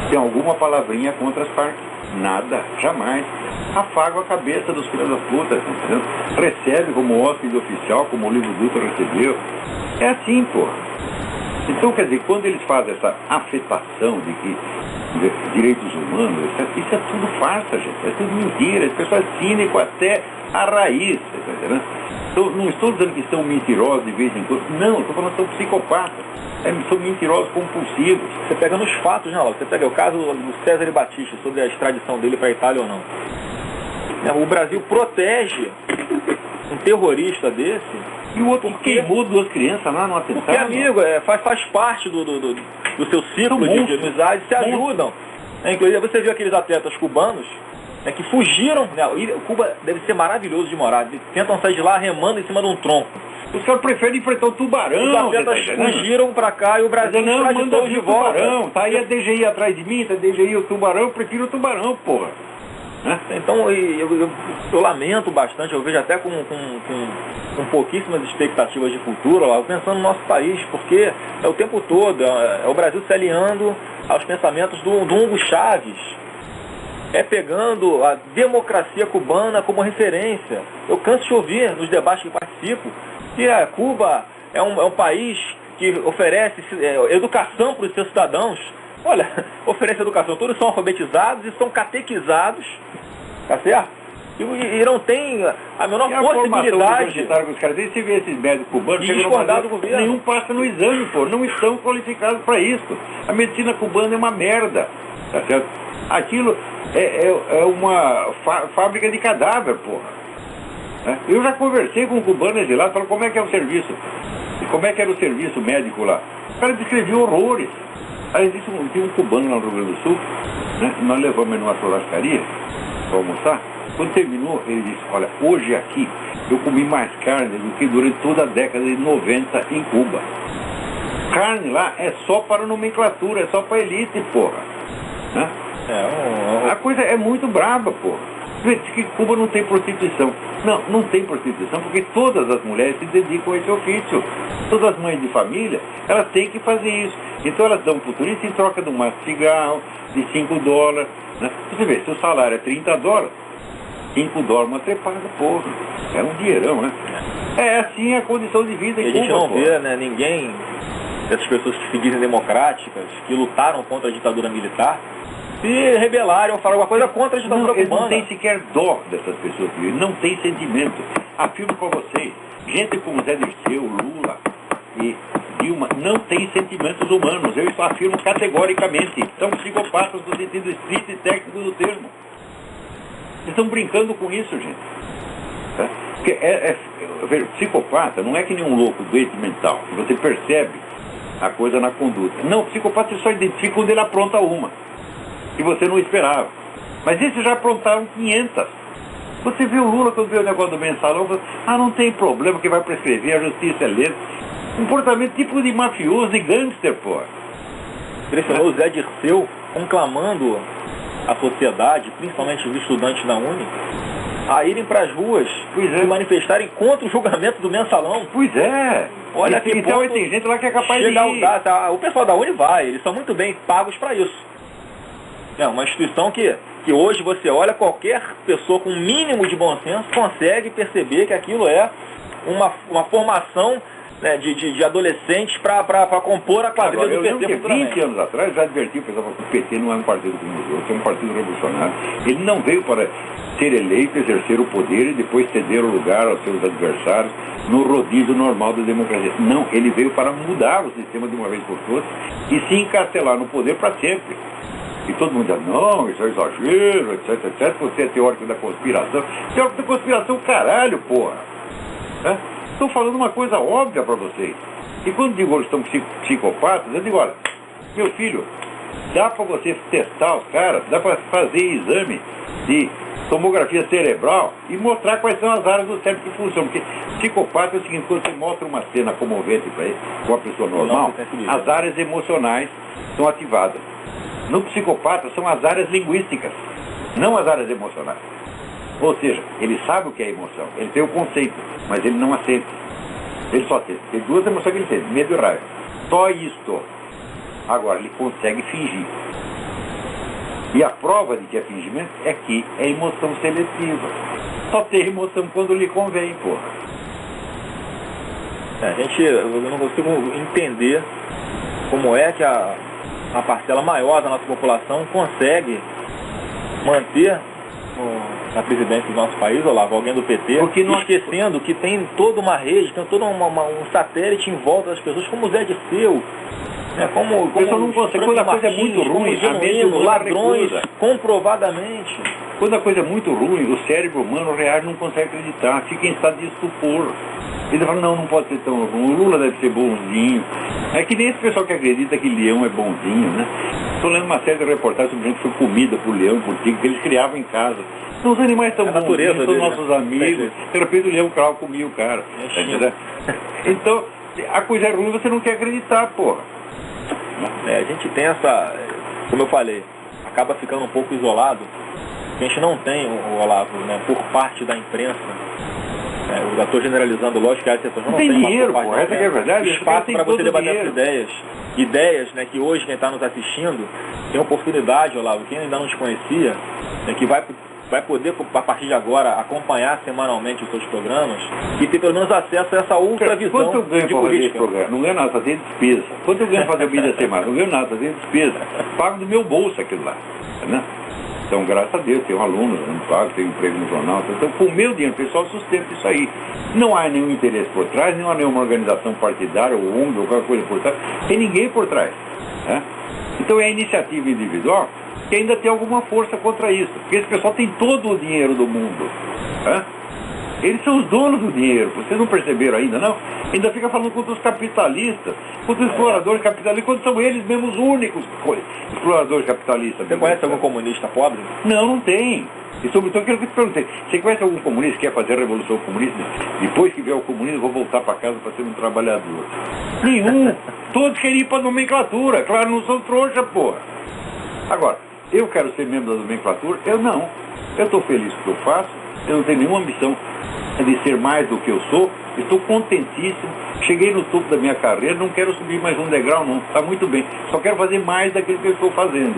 Tem alguma palavrinha contra as FARC? Nada, jamais. Afaga a cabeça dos filhos da puta, entendeu? Recebe como hóspede oficial, como o livro Dutra recebeu. É assim, porra. Então, quer dizer, quando eles fazem essa afetação de que direitos humanos, isso é tudo farsa, gente. É tudo mentira. As pessoas é cínico até a raiz, tá entendendo? Então, não estou dizendo que são mentirosos de vez em quando. Não, estou falando que são psicopatas. São mentirosos compulsivos. Você pega nos fatos, né, Lauro? Você pega o caso do César Batista, sobre a extradição dele para a Itália ou não. O Brasil protege um terrorista desse. E o outro queimou 2 crianças lá no atentado. Porque, amigo, faz parte do seu ciclo de amizade, se ajudam. Inclusive, você viu aqueles atletas cubanos que fugiram. Cuba deve ser maravilhoso de morar. Eles tentam sair de lá remando em cima de um tronco. Os caras preferem enfrentar o tubarão. Os atletas fugiram pra cá e o Brasil não manda de volta. Tubarão. Tá aí a DGI atrás de mim, tá a DGI o tubarão, eu prefiro o tubarão, porra. Então eu lamento bastante, eu vejo até com pouquíssimas expectativas de futuro, lá, pensando no nosso país, porque é o tempo todo, é o Brasil se alinhando aos pensamentos do Hugo Chávez, pegando a democracia cubana como referência. Eu canso de ouvir nos debates que participo que Cuba é um país que oferece educação para os seus cidadãos. Olha, oferece educação, todos são alfabetizados e são catequizados, tá certo? E não tem a menor possibilidade que os caras têm. Se vê esses médicos cubanos, de discordar do governo. Nenhum passa no exame, pô, não estão qualificados para isso. A medicina cubana é uma merda, tá certo? Aquilo é uma fábrica de cadáver, porra. Eu já conversei com um cubano exilado, falei como é que é o serviço, e como é que era o serviço médico lá. O cara descreveu horrores. Aí existe um cubano lá no Rio Grande do Sul, nós levamos ele numa churrascaria para almoçar. Quando terminou, ele disse, olha, hoje aqui eu comi mais carne do que durante toda a década de 90 em Cuba. Carne lá é só para nomenclatura, é só para elite, porra. A coisa é muito braba, porra. Que Cuba não tem prostituição. Não tem prostituição porque todas as mulheres se dedicam a esse ofício. Todas as mães de família, elas têm que fazer isso. Então elas dão para o turista em troca de um maço de cigarro, de $5. Você vê, se o salário é $30, $5 uma trepada, porra. É um dinheirão, né? É assim a condição de vida em Cuba. A gente não vê, né, ninguém dessas pessoas que se dizem democráticas, que lutaram contra a ditadura militar, se rebelarem ou falar alguma coisa contra a ditadura cubana. Não tem sequer dó dessas pessoas, não tem sentimento. Afirmo com vocês, gente como Zé Dirceu, Lula e Dilma não tem sentimentos humanos. Eu isso afirmo categoricamente. São psicopatas no sentido estrito e técnico do termo. Vocês estão brincando com isso, gente. Porque psicopata não é que nem um louco doente mental, que você percebe a coisa na conduta. Não, psicopata você só identifica quando ele apronta uma que você não esperava. Mas esses já aprontaram 500. Você vê o Lula quando vê o negócio do mensalão, fala, não tem problema que vai prescrever, a justiça é lenta. Comportamento tipo de mafioso, de gangster, pô. Impressionou o Zé Dirceu conclamando a sociedade, principalmente os estudantes da Uni, a irem para as ruas e manifestarem contra o julgamento do mensalão. Pois é. Olha que então tem gente lá que é capaz de ir. O pessoal da Uni vai, eles são muito bem pagos para isso. É uma instituição que hoje você olha, qualquer pessoa com um mínimo de bom senso consegue perceber que aquilo é uma formação né, de adolescentes para compor a quadrilha do PT futuramente. 20 anos atrás já adverti o pessoal que o PT não é um partido como os outros, é um partido revolucionário. Ele não veio para ser eleito, exercer o poder e depois ceder o lugar aos seus adversários no rodízio normal da democracia. Não, ele veio para mudar o sistema de uma vez por todas e se encarcelar no poder para sempre. E todo mundo diz, não, isso é exagero, etc, etc. Você é teórico da conspiração. Teórico da conspiração, caralho, porra. Estou falando uma coisa óbvia para vocês. E quando digo que estão psicopatas, eu digo, olha, meu filho, dá para você testar os caras, dá para fazer exame de tomografia cerebral e mostrar quais são as áreas do cérebro que funcionam. Porque psicopata é o seguinte, quando você mostra uma cena comovente para ele, com uma pessoa normal, as áreas emocionais são ativadas. No psicopata são as áreas linguísticas, não as áreas emocionais. Ou seja, ele sabe o que é emoção, ele tem o conceito, mas ele não aceita. Ele só sente. Tem duas emoções que ele sente, medo e raiva. Só isto. Agora, ele consegue fingir. E a prova de que é fingimento é que é emoção seletiva. Só tem emoção quando lhe convém, porra. Eu não consigo entender como é que a parcela maior da nossa população consegue manter na presidência do nosso país, Olavo, alguém do PT, esquecendo que tem toda uma rede, tem todo um satélite em volta das pessoas, como o Zé Disseu, né, como não consegue, quando a coisa é muito ruim, ladrões, comprovadamente. Quando a coisa é muito ruim, o cérebro humano reage, não consegue acreditar, fica em estado de estupor. Ele fala, não pode ser tão ruim, o Lula deve ser bonzinho. É que nem esse pessoal que acredita que leão é bonzinho, né? Estou lendo uma série de reportagens sobre gente que foi comida por leão, por tigre, que eles criavam em casa. Então os animais são bonzinhos, são nossos amigos. De repente o leão cravo comia o cara. Então, a coisa é ruim, você não quer acreditar, porra. A gente tem essa, como eu falei, acaba ficando um pouco isolado. A gente não tem, Olavo, né, por parte da imprensa, eu já estou generalizando, lógico que as pessoas não tem têm dinheiro, pô, essa é a verdade. Espaço para você debater essas ideias, né, que hoje quem está nos assistindo tem oportunidade, Olavo, quem ainda não te conhecia, né, que vai poder, a partir de agora, acompanhar semanalmente os seus programas e ter pelo menos acesso a essa outra visão. Quanto eu ganho para fazer esse programa? Não ganho nada, fazer despesa. Quanto eu ganho para fazer o mídia semana? Não ganho nada, fazer despesa. Pago do meu bolso aquilo lá, né? Então, graças a Deus, tenho alunos, não pago, tenho emprego no jornal. Então, com o meu dinheiro pessoal, sustento isso aí. Não há nenhum interesse por trás, não há nenhuma organização partidária ou ONG ou qualquer coisa por trás. Tem ninguém por trás, né? Então, é a iniciativa individual que ainda tem alguma força contra isso. Porque esse pessoal tem todo o dinheiro do mundo, né? Eles são os donos do dinheiro. Vocês não perceberam ainda, não? Ainda fica falando contra os capitalistas, contra os exploradores capitalistas, quando são eles mesmos os únicos exploradores capitalistas. Você conhece algum comunista pobre? Não tem. E sobretudo aquilo que eu te perguntei. Você conhece algum comunista que quer fazer a revolução comunista? Depois que vier o comunismo, vou voltar para casa para ser um trabalhador. Nenhum. Todos querem ir para a nomenclatura. Claro, não são trouxa, porra. Agora, eu quero ser membro da nomenclatura? Eu não. Eu estou feliz com o que eu faço. Eu não tenho nenhuma ambição de ser mais do que eu sou. Estou contentíssimo. Cheguei no topo da minha carreira. Não quero subir mais um degrau, não. Está muito bem. Só quero fazer mais daquilo que eu estou fazendo.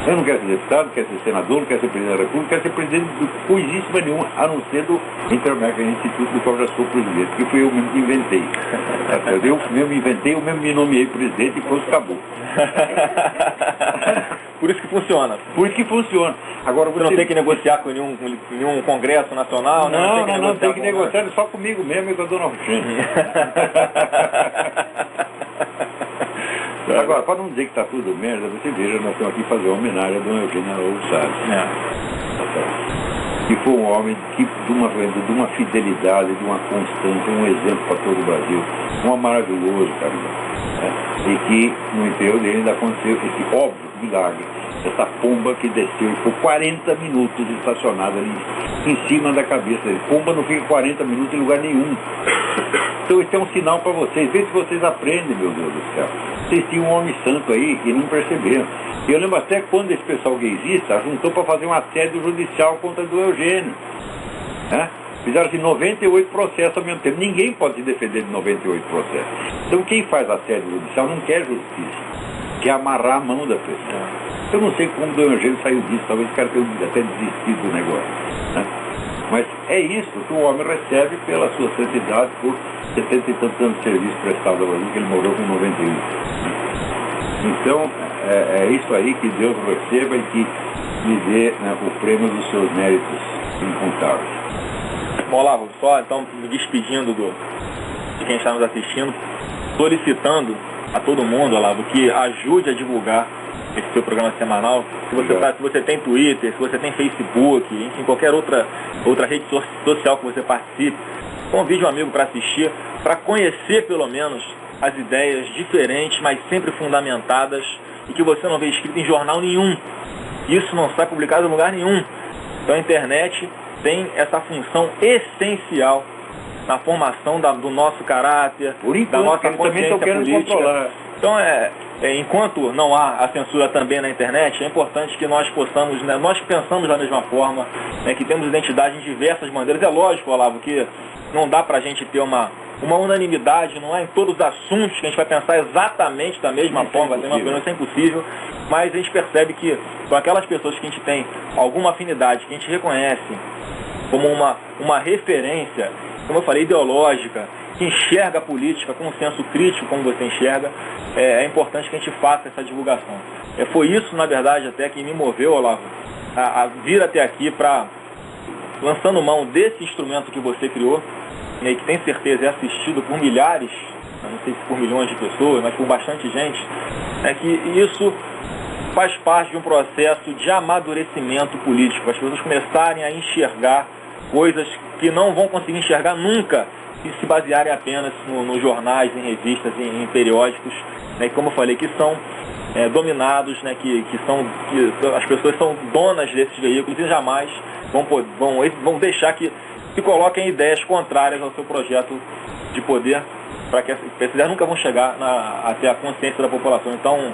Eu não quero ser deputado, não quero ser senador, não quero ser presidente da República, não quero ser presidente de coisíssima nenhuma, a não ser do Inter-American Institute, do qual eu já sou presidente, que fui eu mesmo que inventei. Eu mesmo inventei, eu mesmo me nomeei presidente e pronto, acabou. Por isso que funciona. Por isso que funciona. Agora, você não tem que negociar com nenhum congresso nacional, né? Não tem que negociar só comigo mesmo e com a dona Roxane. Agora, para não dizer que está tudo merda, você veja, nós estamos aqui fazer uma homenagem a Dona Eugênia Araújo Salles. Que foi um homem de uma fidelidade, de uma constância, um exemplo para todo o Brasil. Um maravilhoso, cara. E que no interior dele ainda aconteceu esse óbvio milagre. Essa pomba que desceu e ficou 40 minutos estacionada ali em cima da cabeça dele. Pomba não fica 40 minutos em lugar nenhum. Então isso é um sinal para vocês. Vê se vocês aprendem, meu Deus do céu. Vocês tinham um homem santo aí e não perceberam. Eu lembro até quando esse pessoal gaysista juntou para fazer um assédio judicial contra o Eugênio. Né? Fizeram assim 98 processos ao mesmo tempo. Ninguém pode se defender de 98 processos. Então quem faz assédio judicial não quer justiça. Quer amarrar a mão da pessoa. Eu não sei como o Eugênio saiu disso. Talvez o cara tenha até desistido do negócio. Né? Mas é isso que o homem recebe pela sua santidade por 70 e tantos anos de serviço prestado ao Brasil, que ele morreu com 91. Então, é isso aí, que Deus receba e que lhe dê, né, o prêmio dos seus méritos incontáveis. Bom, Olavo, só então me despedindo de quem está nos assistindo, solicitando a todo mundo, Olavo, que ajude a divulgar esse seu programa semanal. Se você tem Twitter, se você tem Facebook, enfim, qualquer outra rede social que você participe, convide um amigo para assistir, para conhecer pelo menos as ideias diferentes, mas sempre fundamentadas, e que você não vê escrito em jornal nenhum. Isso não está publicado em lugar nenhum. Então a internet tem essa função essencial na formação do nosso caráter, da nossa consciência política. Controlar. Então, enquanto não há a censura também na internet, é importante que nós possamos, né, nós que pensamos da mesma forma, né, que temos identidade em diversas maneiras. É lógico, Olavo, que não dá para a gente ter uma unanimidade, não é em todos os assuntos que a gente vai pensar exatamente da mesma forma, isso é impossível, mas a gente percebe que com aquelas pessoas que a gente tem alguma afinidade, que a gente reconhece como uma referência, como eu falei, ideológica, que enxerga a política com um senso crítico, como você enxerga, é importante que a gente faça essa divulgação. Foi isso, na verdade, até que me moveu, Olavo, a vir até aqui para, lançando mão desse instrumento que você criou, e que tem certeza é assistido por milhares, não sei se por milhões de pessoas, mas por bastante gente, é que isso faz parte de um processo de amadurecimento político. As pessoas começarem a enxergar coisas que não vão conseguir enxergar nunca se se basearem apenas nos jornais, em revistas, em periódicos, né, como eu falei, que são dominados, né, que as pessoas são donas desses veículos e jamais vão deixar que se coloquem ideias contrárias ao seu projeto de poder, para que essas ideias nunca vão chegar até a consciência da população. Então,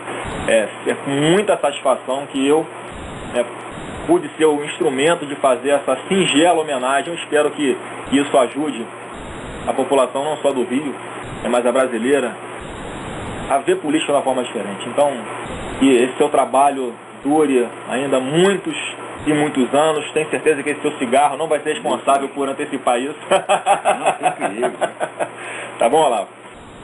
é com muita satisfação que eu pude ser o instrumento de fazer essa singela homenagem. Eu espero que isso ajude a população, não só do Rio, mas a brasileira, a ver política de uma forma diferente. Então, que esse seu trabalho dure ainda muitos e muitos anos. Tenho certeza que esse seu cigarro não vai ser responsável por antecipar isso. Não, tem perigo. Tá bom, Olavo?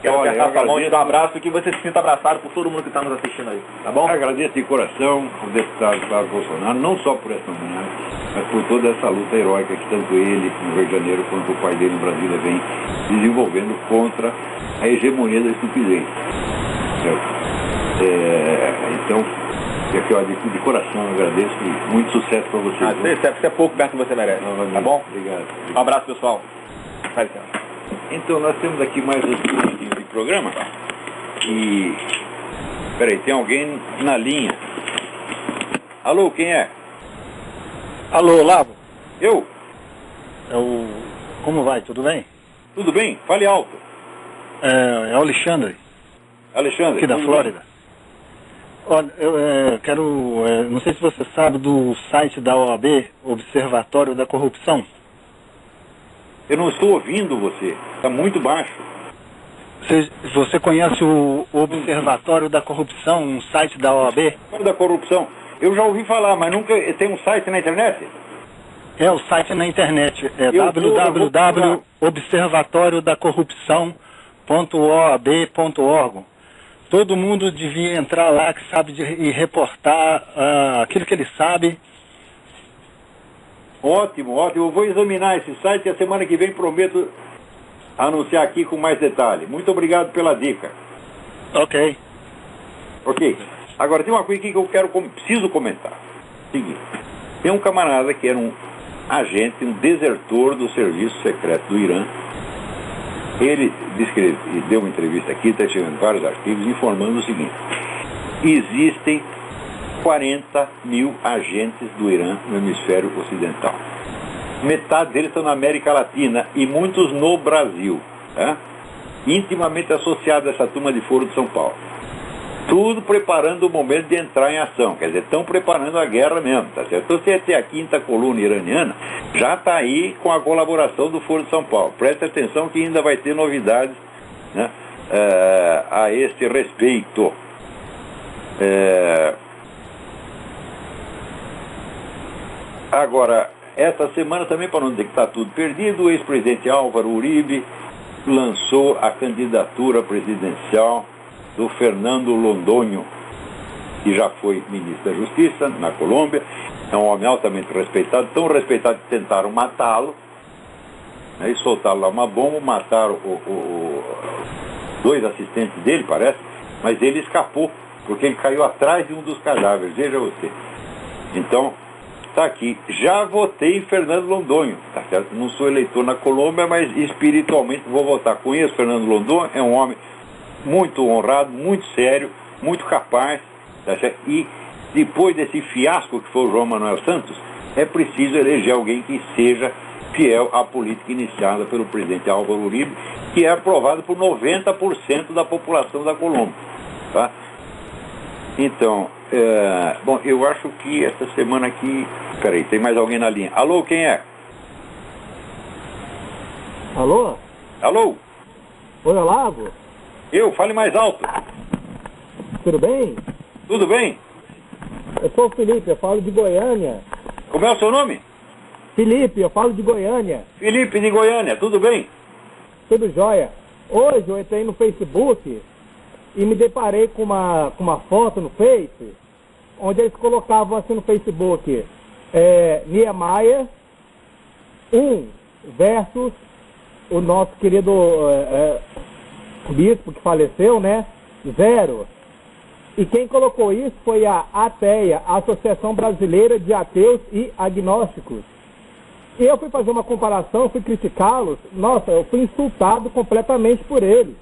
Quero apertar sua mão e te dar um abraço e que você se sinta abraçado por todo mundo que está nos assistindo aí. Tá bom? Agradeço de coração ao deputado Flávio Bolsonaro, não só por essa homenagem, mas por toda essa luta heróica que tanto ele no Rio de Janeiro quanto o pai dele em Brasília vem desenvolvendo contra a hegemonia da estupidez. Então, aqui, ó, de coração eu agradeço e muito sucesso para vocês. Você é pouco perto que você merece. Tá bom? Obrigado. Um abraço, pessoal. Vai licença. Então, nós temos aqui mais uns minutinhos de programa. E... Peraí, tem alguém na linha. Alô, quem é? Alô, Olavo? Eu? Como vai? Tudo bem? Tudo bem? Fale alto. É o Alexandre. Alexandre. Aqui da Flórida. Olha, eu quero... não sei se você sabe do site da OAB, Observatório da Corrupção. Eu não estou ouvindo você. Está muito baixo. Você conhece o Observatório da Corrupção, um site da OAB? Da corrupção. Eu já ouvi falar, mas nunca... Tem um site na internet? É, o site na internet. É www.observatoriodacorrupção.oab.org. Todo mundo devia entrar lá que sabe e reportar aquilo que ele sabe. Ótimo, ótimo. Eu vou examinar esse site e a semana que vem prometo anunciar aqui com mais detalhe. Muito obrigado pela dica. Ok. Ok. Agora tem uma coisa aqui que eu preciso comentar. Seguinte, tem um camarada que era um agente, um desertor do serviço secreto do Irã. Ele deu uma entrevista aqui, está tirando vários artigos, informando o seguinte: existem 40 mil agentes do Irã no hemisfério ocidental. Metade deles estão na América Latina e muitos no Brasil, tá? Intimamente associados a essa turma de Foro de São Paulo. Tudo preparando o momento de entrar em ação, quer dizer, estão preparando a guerra mesmo, tá certo? Então, você tem a quinta coluna iraniana, já está aí com a colaboração do Foro de São Paulo. Preste atenção que ainda vai ter novidades, né, a este respeito. Agora, essa semana também, para não dizer que está tudo perdido, o ex-presidente Álvaro Uribe lançou a candidatura presidencial do Fernando Londoño, que já foi ministro da Justiça na Colômbia. É um homem altamente respeitado, tão respeitado que tentaram matá-lo, né, e soltaram lá uma bomba, mataram dois assistentes dele, parece, mas ele escapou, porque ele caiu atrás de um dos cadáveres, veja você. Então, está aqui, já votei em Fernando Londoño, tá certo? Não sou eleitor na Colômbia, mas espiritualmente vou votar. Conheço Fernando Londoño, é um homem muito honrado, muito sério, muito capaz, tá certo? E depois desse fiasco que foi o João Manuel Santos, é preciso eleger alguém que seja fiel à política iniciada pelo presidente Álvaro Uribe, que é aprovado por 90% da população da Colômbia, tá? Então, bom, eu acho que essa semana aqui... Peraí, tem mais alguém na linha. Alô, quem é? Alô? Alô? Oi, Olavo? Eu, fale mais alto. Tudo bem? Tudo bem? Eu sou o Felipe, eu falo de Goiânia. Como é o seu nome? Felipe, eu falo de Goiânia. Felipe de Goiânia, tudo bem? Tudo jóia. Hoje eu entrei no Facebook e me deparei com uma foto no Face, onde eles colocavam assim no Facebook, Niemeyer 1 versus o nosso querido bispo que faleceu, né? 0. E quem colocou isso foi a ATEA, a Associação Brasileira de Ateus e Agnósticos. E eu fui fazer uma comparação, fui criticá-los. Nossa, eu fui insultado completamente por eles.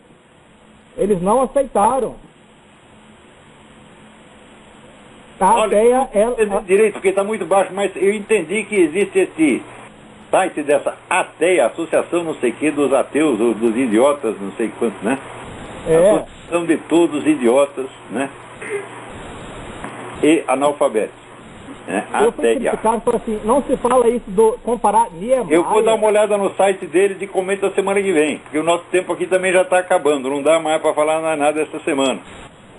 Eles não aceitaram. A ATEA... Direito, porque está muito baixo, mas eu entendi que existe esse site dessa ATEA, Associação não sei o que, dos ateus, ou dos idiotas, não sei quantos, né? Associação de todos os idiotas, né? E analfabetos. Né? Eu fui criticado, falei assim, não se fala isso do comparar Niemeyer. Eu vou dar uma olhada no site deles e comento a semana que vem, porque o nosso tempo aqui também já está acabando, não dá mais para falar nada essa semana.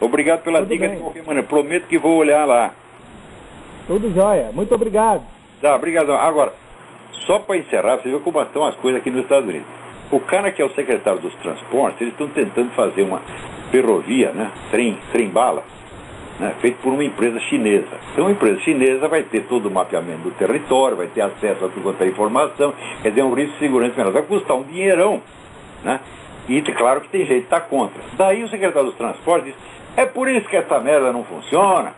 Obrigado pela dica de qualquer maneira, prometo que vou olhar lá. Tudo jóia, muito obrigado. Tá, obrigado. Agora, só para encerrar, você viu como estão as coisas aqui nos Estados Unidos. O cara que é o secretário dos transportes, eles estão tentando fazer uma ferrovia, né, trem-bala, né, feito por uma empresa chinesa. Então a empresa chinesa vai ter todo o mapeamento do território, vai ter acesso a tudo quanto é informação, quer dizer, um risco de segurança menor. Vai custar um dinheirão, né? E claro que tem gente que está contra. Daí o secretário dos transportes diz, é por isso que essa merda não funciona.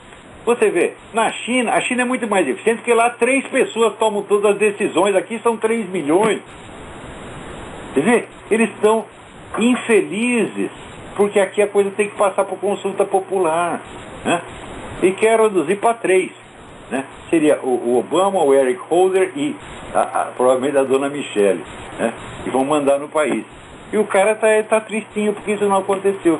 Você vê, na China, a China é muito mais eficiente, porque lá 3 pessoas tomam todas as decisões, aqui são 3 milhões. Quer dizer, eles estão infelizes, porque aqui a coisa tem que passar por consulta popular, né? E quer reduzir para 3, né? Seria o Obama, o Eric Holder e provavelmente a dona Michelle, né? Que vão mandar no país. E o cara tá tristinho porque isso não aconteceu.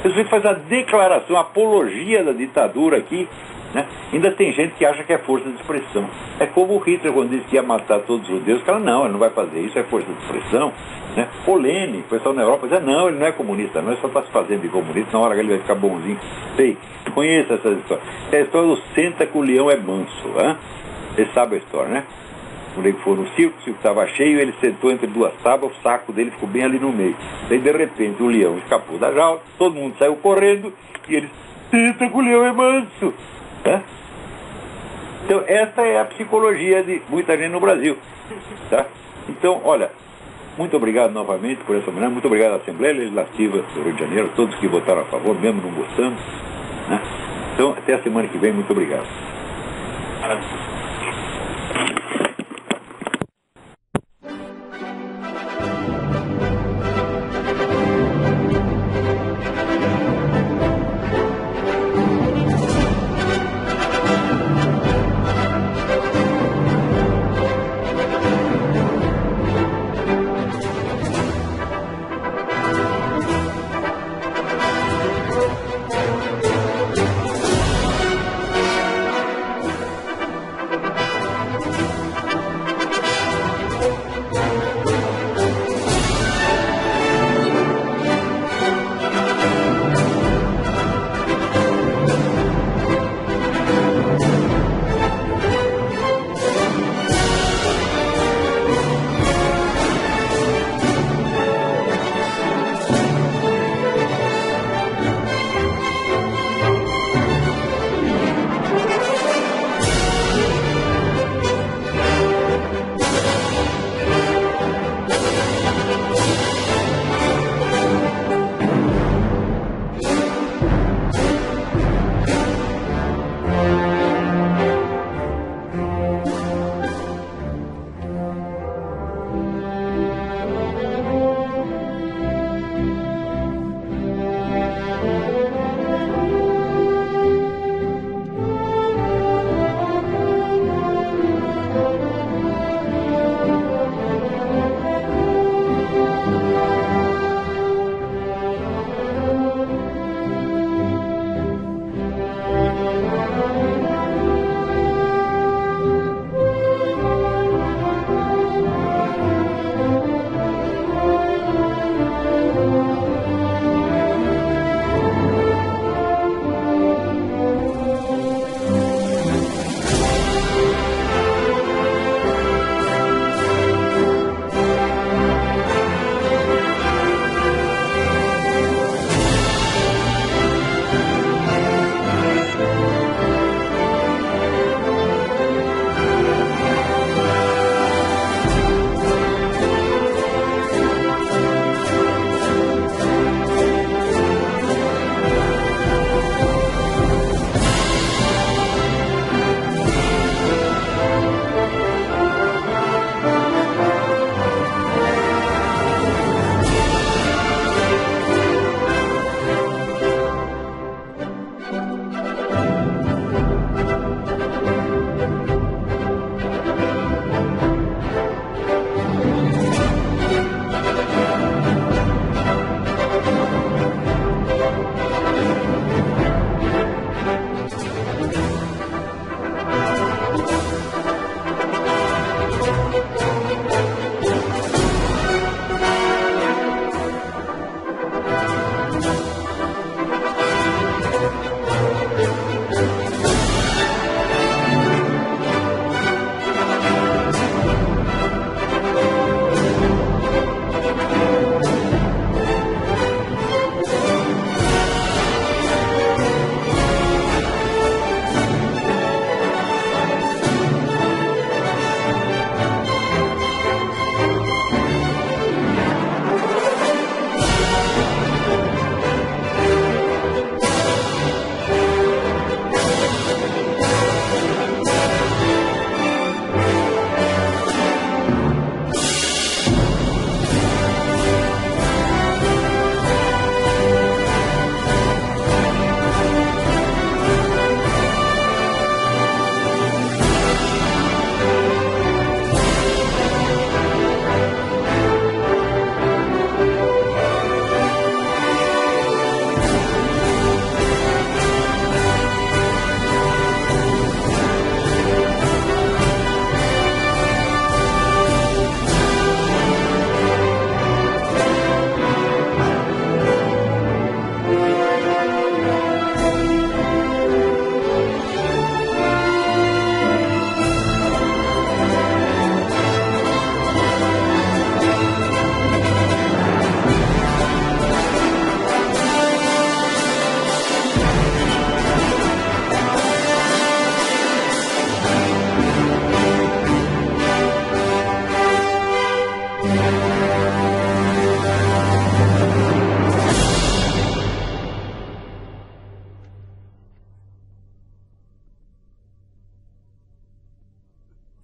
Eles vão fazer a declaração, a apologia da ditadura aqui, né? Ainda tem gente que acha que é força de expressão. É como o Hitler quando disse que ia matar todos os judeus. O cara, não, ele não vai fazer isso, é força de expressão, né? O Lenin, o pessoal na Europa dizia, não, ele não é comunista, não, ele só está se fazendo de comunista, na hora que ele vai ficar bonzinho. Sei, conheça essa história. É a história do senta que o leão é manso, né? Você sabe a história, né? Quando ele foi no circo, o circo estava cheio, ele sentou entre 2 tábuas, o saco dele ficou bem ali no meio. Daí, de repente, o leão escapou da jaula, todo mundo saiu correndo, e ele, senta que o leão é manso. Tá? Então, essa é a psicologia de muita gente no Brasil. Tá? Então, olha, muito obrigado novamente por essa homenagem, muito obrigado à Assembleia Legislativa do Rio de Janeiro, todos que votaram a favor, mesmo não gostando. Né? Então, até a semana que vem, muito obrigado.